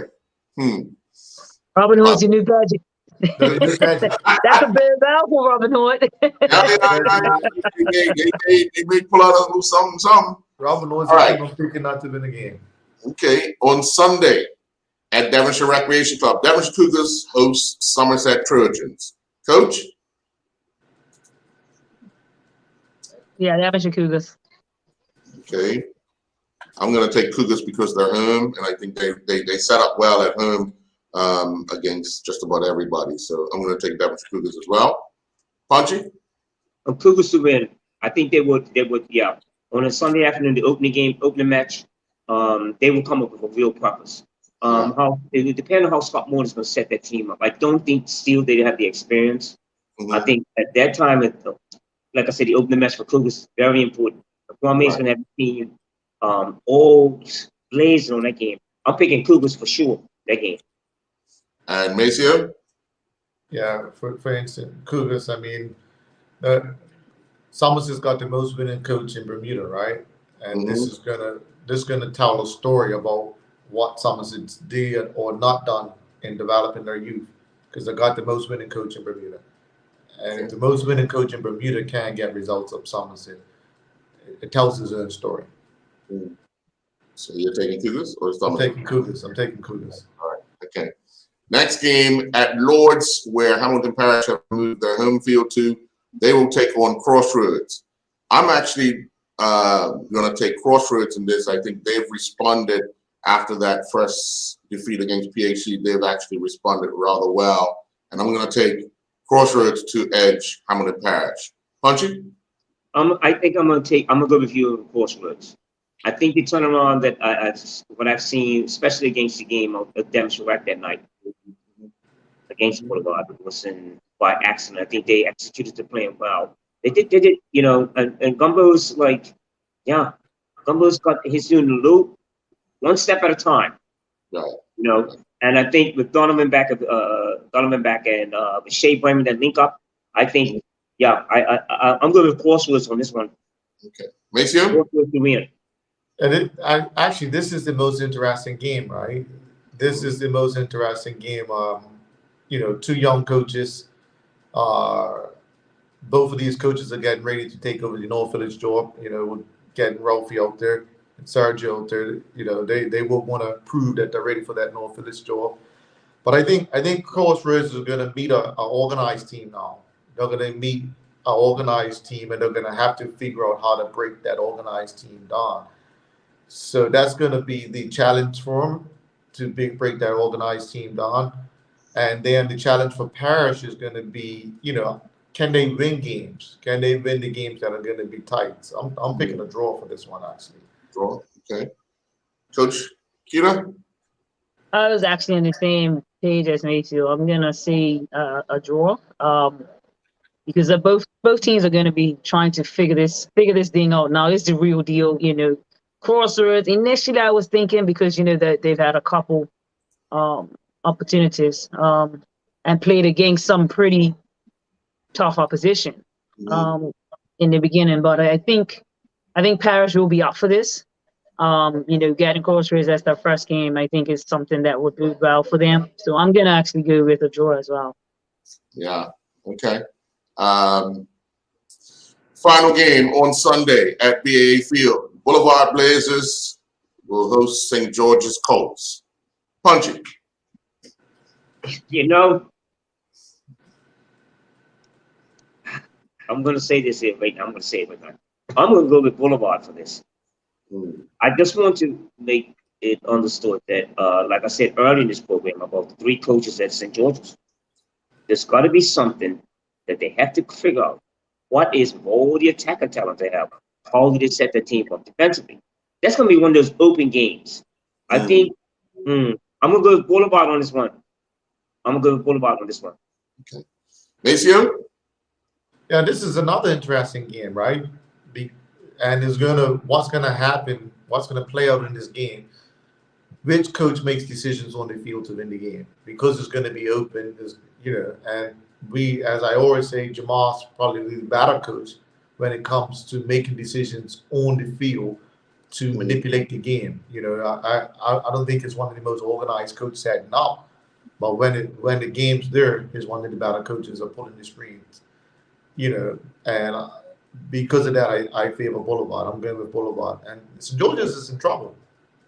Robin Hood's your new gadget. The pageant. That's a big bell for Robin Hood. They may pull out a little something. Robin was All a right. team I'm picking not to win a game. Okay. On Sunday at Devonshire Recreation Club, Devonshire Cougars host Somerset Trojans. Coach? Yeah, Devonshire Cougars. Okay. I'm going to take Cougars because they're home, and I think they set up well at home against just about everybody. So I'm going to take Devonshire Cougars as well. Punchy? Cougars to win. I think they would. Yeah. On a Sunday afternoon, the opening match, they will come up with a real purpose. How it would depend on how Scott Moore is going to set that team up. I don't think still they have the experience. I think at that time, like I said, the opening match for Cougars is very important. Kwame is going to have a team all blazing on that game. I'm picking Cougars for sure that game. And Maceo? Yeah, for instance, Cougars, I mean, Somerset's got the most winning coach in Bermuda, right? And this is gonna tell a story about what Somerset's did or not done in developing their youth, because they got the most winning coach in Bermuda. And if the most winning coach in Bermuda can't get results of Somerset, it tells its own story. So you're taking Cougars or I'm Somerset? taking Cougars. All right. Okay. Next game at Lords, where Hamilton Parish have moved their home field to, they will take on Crossroads. I'm actually going to take Crossroads in this. I think they've responded after that first defeat against PHC. They've actually responded rather well. And I'm going to take Crossroads to edge Hamilton Parish. Punchy? I think I'm going to go with you on Crossroads. I think the turnaround that what I've seen, especially against the game of Devonshire Rec that night against Boulevard, was by accident. I think they executed the plan well. They did, and Gumbo's Gumbo's he's doing the loop one step at a time. Right. And I think with Donovan back and with Shea Bremen that link up, I think, I'm going with Crossroads on this one. Okay. Maceo? Crossroads to win. And actually, this is the most interesting game, right? This is the most interesting game. Two young coaches. Both of these coaches are getting ready to take over the North Village job. With getting Ralphie out there and Sergio out there. They will want to prove that they're ready for that North Village job. But I think Crossroads is going to meet an organized team now. They're going to meet an organized team, and they're going to have to figure out how to break that organized team down. So that's going to be the challenge for them to break that organized team down. And then the challenge for Parish is going to be, can they win games? Can they win the games that are going to be tight? So I'm picking a draw for this one, actually. Draw. Okay. Coach Keita? I was actually on the same page as Maceo. I'm going to say a draw because both teams are going to be trying to figure this thing out. Now, it's the real deal, Crossroads. Initially, I was thinking because that they've had a couple opportunities. and played against some pretty tough opposition in the beginning. But I think Paris will be up for this. Getting Costa Rica as their first game, I think, is something that would do well for them. So I'm gonna actually go with a draw as well. Yeah. Okay. Final game on Sunday at BAA Field. Boulevard Blazers will host St. George's Colts. Punchy. You know, I'm going to say this here right now. I'm going to say it right now. I'm going to go with Boulevard for this. I just want to make it understood that, like I said earlier in this program about the 3 coaches at St. George's, there's got to be something that they have to figure out. What is all the attacker talent they have? How do they set their team up defensively? That's going to be one of those open games. I think I'm going to go with Boulevard on this one. I'm going to go with Boulevard on this one. Okay. Maceo? Yeah, this is another interesting game, right? And what's gonna happen, what's gonna play out in this game, which coach makes decisions on the field to win the game, because it's gonna be open, and we, as I always say, Jamal's probably the better coach when it comes to making decisions on the field to manipulate the game. I don't think it's one of the most organized coaches setting up, but when the game's there, he's one of the better coaches are pulling the strings. And because of that, I favor Boulevard. I'm going with Boulevard. And St. George's is in trouble.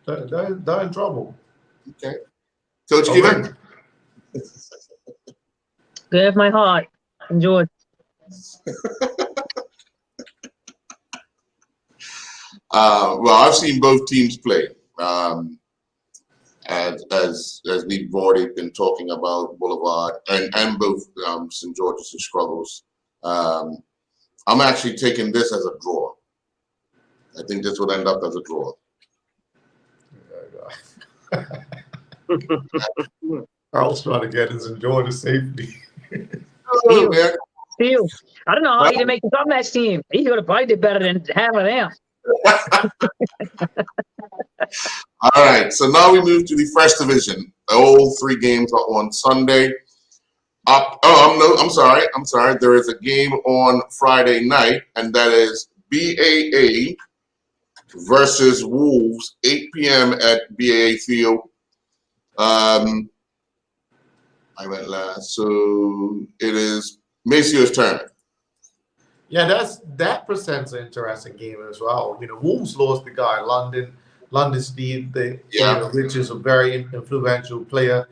They're in trouble. Okay. Coach Keelan? Go with my heart. Enjoy. Well, I've seen both teams play. As we've already been talking about Boulevard and both St. George's struggles. I'm actually taking this as a draw. I think this would end up as a draw. Carl's trying to get his enjoy the safety. Steel. I don't know how you make the top match team. He's going to probably do better than half of them. All right, so now we move to the First Division. All 3 games are on Sunday. I'm sorry. There is a game on Friday night, and that is BAA versus Wolves, 8 p.m. at BAA Field. I went last, so it is Maceo's turn. Yeah, that presents an interesting game as well. Wolves lost the guy, London Steve, which is a very influential player.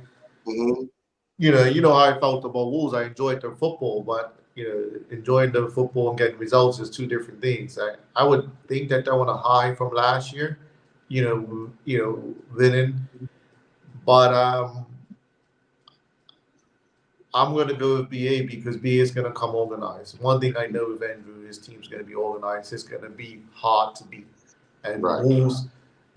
You know how I felt about Wolves. I enjoyed their football, but enjoying the football and getting results is 2 different things. I would think that they're on a high from last year, winning. But I'm going to go with BA because BA is going to come organized. One thing I know with Andrew, his team's going to be organized. It's going to be hard to beat. And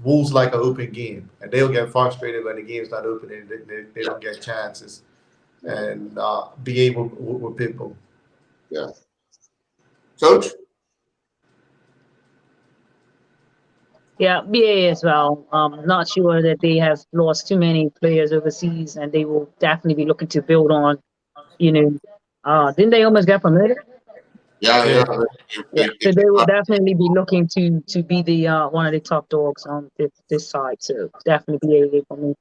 Wolves like an open game, and they'll get frustrated when the game's not open and they don't get chances. And be able with people. Yeah. Coach? Yeah, BA as well. Not sure that they have lost too many players overseas, and they will definitely be looking to build on. Didn't they almost get promoted? Yeah. So they will definitely be looking to be the one of the top dogs on this side. So definitely BA for me.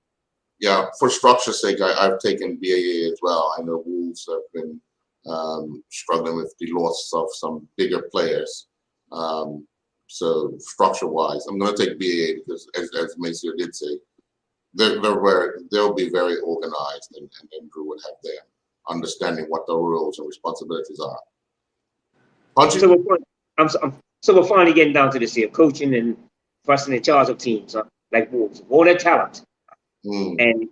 Yeah, for structure's sake, I've taken BAA as well. I know Wolves have been struggling with the loss of some bigger players. So structure-wise, I'm going to take BAA because, as Maceo did say, they'll be very organized, and Drew would have their understanding what the rules and responsibilities are. So we're finally getting down to this here, coaching and person in charge of teams, like Wolves, all their talent. And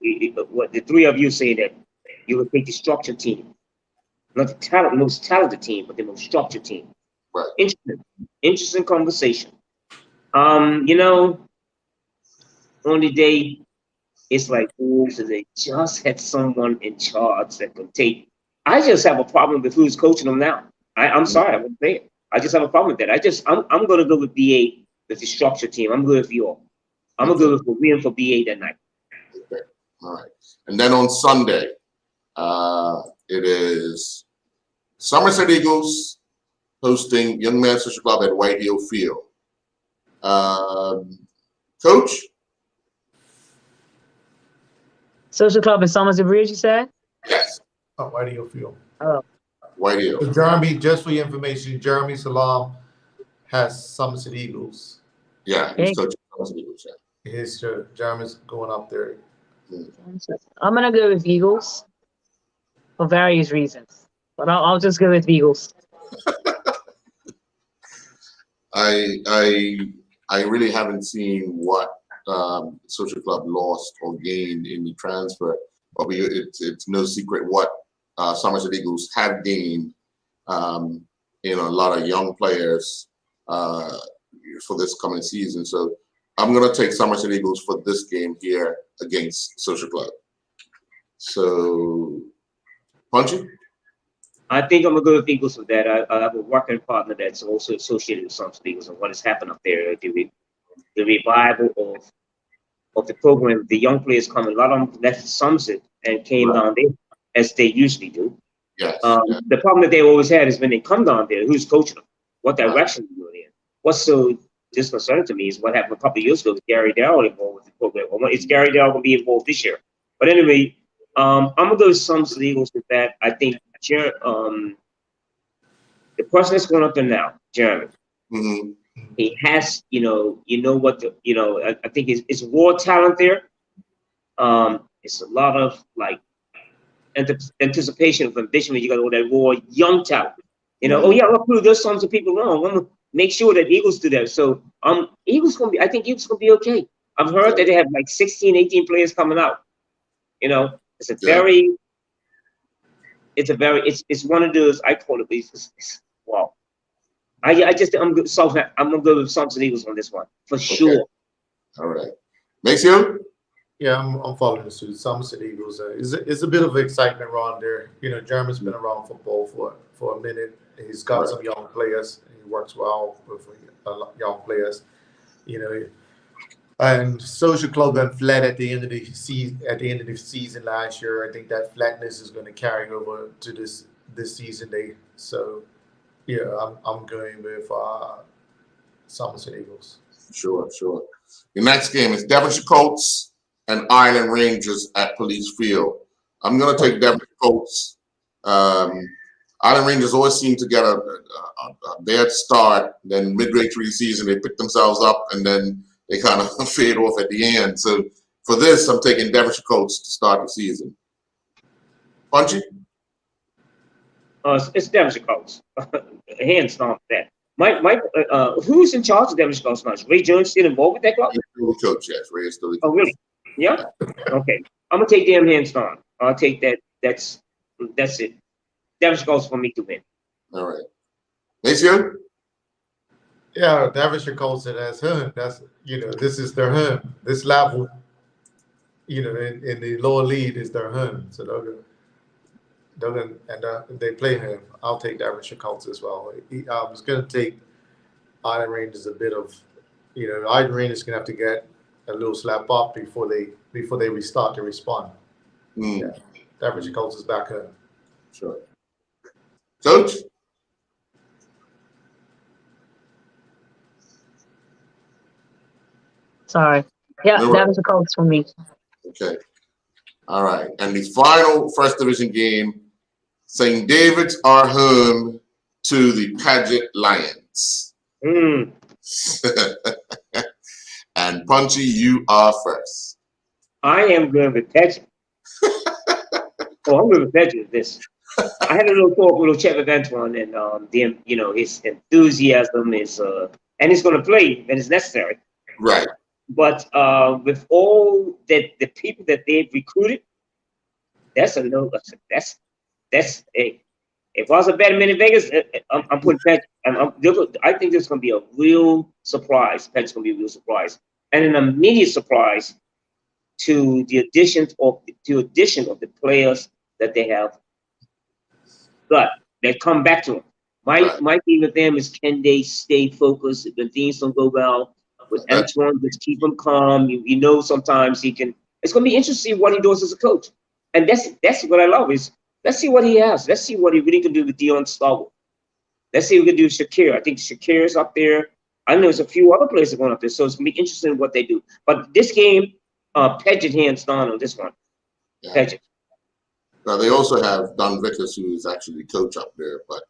what the 3 of you say that you would take the structured team, not the most talented team, but the most structured team. Right. Interesting conversation. On the day, it's like Wolves, and they just had someone in charge that could take. I just have a problem with who's coaching them now. I'm sorry, I wouldn't say it. I just have a problem with that. I'm going to go with BA with the structured team. I'm good for you all. I'm going to go with win for BA that night. Okay. All right. And then on Sunday, It is Somerset Eagles hosting Young Men's Social Club at White Hill Field. Coach? Social Club in Somerset Bridge, you said? Yes, Oh, why do you feel? Oh, White Hill. So Jeremy, just for your information, Jeremy Salam has Somerset Eagles. Yeah, Hey. he's coaching Somerset Eagles. Yeah. His Jeremy's going up there. I'm gonna go with Eagles for various reasons, but I'll just go with Eagles. I really haven't seen what Social Club lost or gained in the transfer, but it's no secret what Somerset Eagles have gained in a lot of young players for this coming season. So I'm going to take Somerset Eagles for this game here against Social Club. So, Punchy? I think I'm gonna go with Eagles with that. I have a working partner that's also associated with Somerset Eagles and what has happened up there. The revival of the program, the young players coming. A lot of them left Somerset and came Right. down there as they usually do. Yes. The problem that they always had is when they come down there, who's coaching them? What direction are you going in? What's so disconcerting to me is what happened a couple of years ago with Gary Darrell involved with the program. Well, is Gary Darrell going to be involved this year? But anyway, I'm going to go with Somerset Eagles with that. I think the person that's going up there now, Jeremy, Mm-hmm. he has, what the, I think it's raw talent there. It's a lot of like anticipation of ambition when you got all that raw young talent. Oh yeah, I'll prove those some people wrong. I'm gonna make sure that Eagles do that. So I think Eagles gonna be okay. I've heard that they have like 16, 18 players coming out. It's it's one of those, I call it, wow. I'm gonna go with Somerset Eagles on this one for sure. All right. Maceo? Yeah, I'm following suit. Somerset Eagles. It's a bit of excitement around there. Jeremy's been around football for a minute. He's got some young players. He works well with young players. And Social Club went flat at the end of the season last year. I think that flatness is going to carry over to this season. So yeah, I'm going with Somerset Eagles. Sure. The next game is Devonshire Colts and Ireland Rangers at Police Field. I'm going to take Devonshire Colts. Ireland Rangers always seem to get a bad start. Then midway through the season, they pick themselves up, and then they kind of fade off at the end. So for this, I'm taking Devonshire Colts to start the season. Punchy? It's Devonshire Colts. Hands down that. Mike, who's in charge of Devonshire Colts now? Is Ray Jones still involved with that club? He's still the coach, yes. Ray is still the coach. Oh, really? Yeah? Okay. I'm going to take them hands down. I'll take that. That's it. Devonshire Colts for me to win. All right. Maceo? Yeah, Devonshire Colts that's home. That's this is their home. This level, in the lower league is their home. So they're gonna they play home. I'll take Devonshire Colts as well. I was gonna take Ireland Rangers a bit of, Ireland Rangers gonna have to get a little slap up before they restart to respond. Yeah, Devonshire Colts is back home. Sure. Coach? Sorry. Yeah, No that was the Colts for me. Okay. All right. And the final First Division game, St. David's are home to the Paget Lions. And Punchy, you are first. I am going with Paget. I'm going with Paget with this. I had a little chat with Antoine, and his enthusiasm is, and he's going to play when it's necessary. Right. But with all that the people that they've recruited, that's a no. That's a. If I was a betting man in Vegas, I'm putting Paget. I think there's going to be a real surprise. Paget's going to be a real surprise, and an immediate surprise to the addition of the players that they have. But they come back to them. My thing with them is, can they stay focused when things don't go well? With Antoine, just keep him calm. Sometimes he can. It's going to be interesting what he does as a coach, and that's what I love is Let's see what he has. Let's see what he really can do with Dion Starwood. Let's see what we can do with Shakir. I think Shakir's up there. I know there's a few other players that are going up there, so it's gonna be interesting what they do. But this game, Paget hands down on this one. Yeah. Paget. Now they also have Don Vickers, who is actually the coach up there, but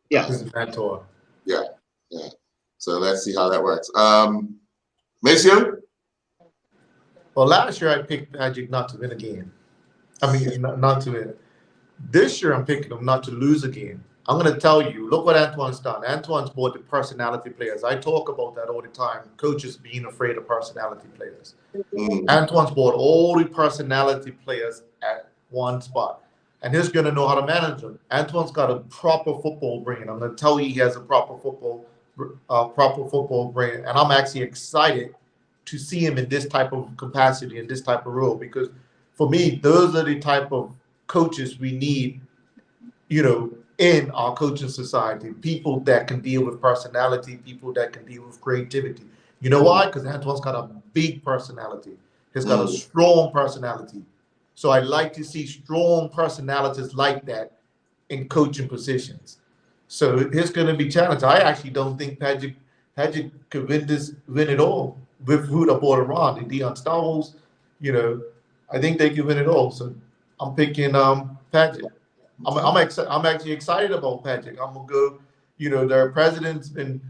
Yeah. His mentor. yeah. So let's see how that works. Maceo? Well, last year I picked Magic not to win a game. I mean, not to win. This year I'm picking them not to lose a game. I'm going to tell you, look what Antoine's done. Antoine's brought the personality players. I talk about that all the time, coaches being afraid of personality players. Antoine's brought all the personality players at one spot. And he's going to know how to manage them. Antoine's got a proper football brain. I'm going to tell you he has a proper football brain. And I'm actually excited to see him in this type of capacity, in this type of role. Because for me, those are the type of coaches we need, in our coaching society. People that can deal with personality, people that can deal with creativity. You know why? Because Antoine's got a big personality. He's got a strong personality. So I like to see strong personalities like that in coaching positions. So it's going to be challenged. I actually don't think Paget could win it all with who they brought around. The Dion Starwood, I think they can win it all. So I'm picking Paget. I'm actually excited about Paget. I'm gonna go. Their president's been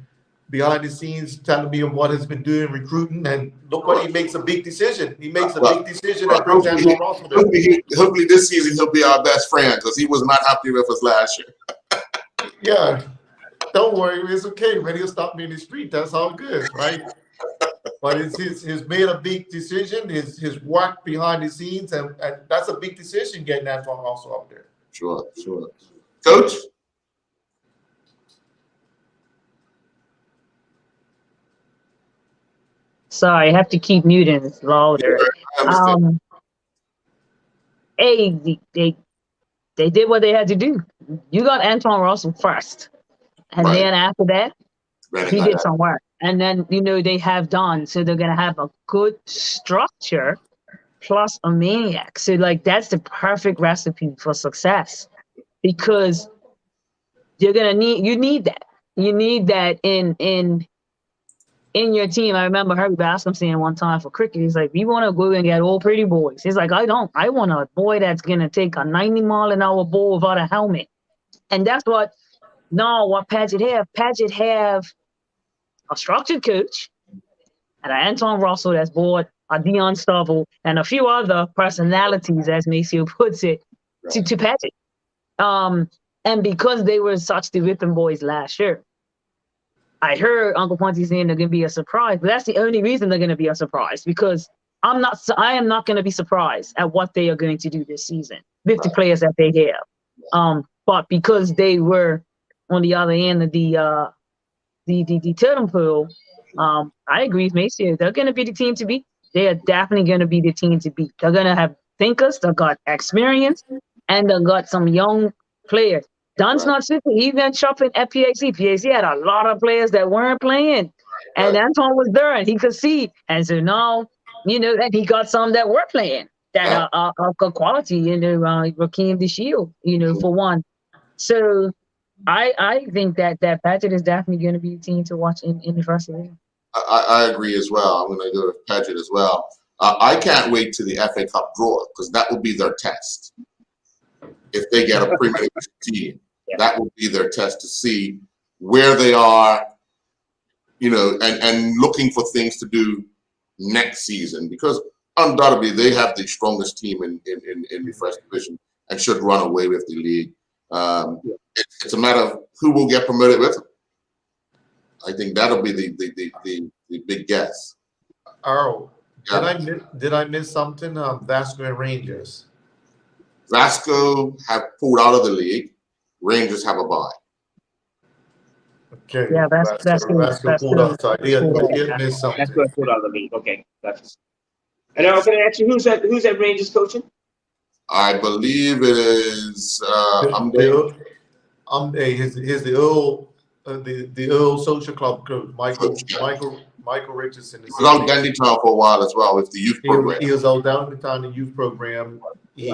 behind the scenes telling me what he's been doing recruiting, and look what he makes a big decision. He makes a big decision that brings Antoine Russell. Hopefully this season he'll be our best friend because he was not happy with us last year. Yeah, don't worry, it's okay. When he'll stop me in the street, that's all good, right? But he's made a big decision. His work behind the scenes, and that's a big decision getting Antoine Russell up there. Sure. Coach? Sorry, I have to keep muting. It's louder. I understand. They did what they had to do. You got Antoine Russell first. And Right. then after that, he did some work. And then, they have Don. So they're going to have a good structure plus a maniac. So, that's the perfect recipe for success. Because you need that. You need that in your team. I remember Herbie Bascom saying one time for cricket, he's like, we want to go and get old pretty boys. He's like, I don't. I want a boy that's going to take a 90-mile-an-hour ball without a helmet. And that's what Paget have. Paget have a structured coach and an Antoine Russell that's brought a Dion Starwood and a few other personalities, as Maceo puts it, to Paget. And because they were such the rhythm boys last year, I heard Uncle Ponty saying they're going to be a surprise, but that's the only reason they're going to be a surprise, because I am not going to be surprised at what they are going to do this season with the players that they have. But because they were on the other end of the totem pole, I agree with Maceo. They're going to be the team to beat. They are definitely going to be the team to beat. They're going to have thinkers, they've got experience, and they've got some young players. Don's not super. He went shopping at PAC. PAC had a lot of players that weren't playing, and Antoine was there, and he could see. And so now, and he got some that were playing that are good quality. Rakeem the Shield, for one. So I think that Paget is definitely going to be a team to watch in the first division. I agree as well. I'm going to go with Paget as well. I can't wait to the FA Cup draw because that will be their test. If they get a Premier League team, that will be their test to see where they are, and looking for things to do next season, because undoubtedly they have the strongest team in the first division and should run away with the league. It's a matter of who will get promoted with them. I think that'll be the big guess. Earl, did I miss something? Vasco and Rangers. Vasco have pulled out of the league. Rangers have a bye. Okay. Yeah, Vasco pulled out. So I did miss something. That's what I put out of the league. Okay. And I'm going to ask you, who's that Rangers coaching? I believe it is. Here's the Earl Social Club coach, Michael Richardson. He was out Dandytown for a while as well with the youth program. He was out down in the youth program. He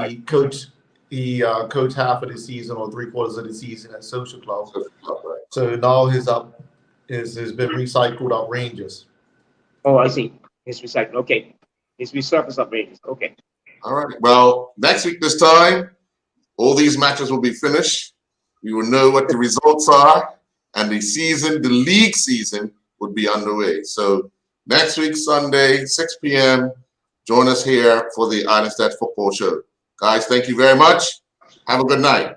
he coached half of the season or 3/4 of the season at Social Club. Right. So now his been recycled up Rangers. Oh, I see. His recycle. Okay. His resurface up Rangers. Okay. All right. Well, next week this time, all these matches will be finished. We will know what the results are, and the league season would be underway. So next week, Sunday, 6 p.m., join us here for the Islandstad Football Show. Guys, thank you very much. Have a good night.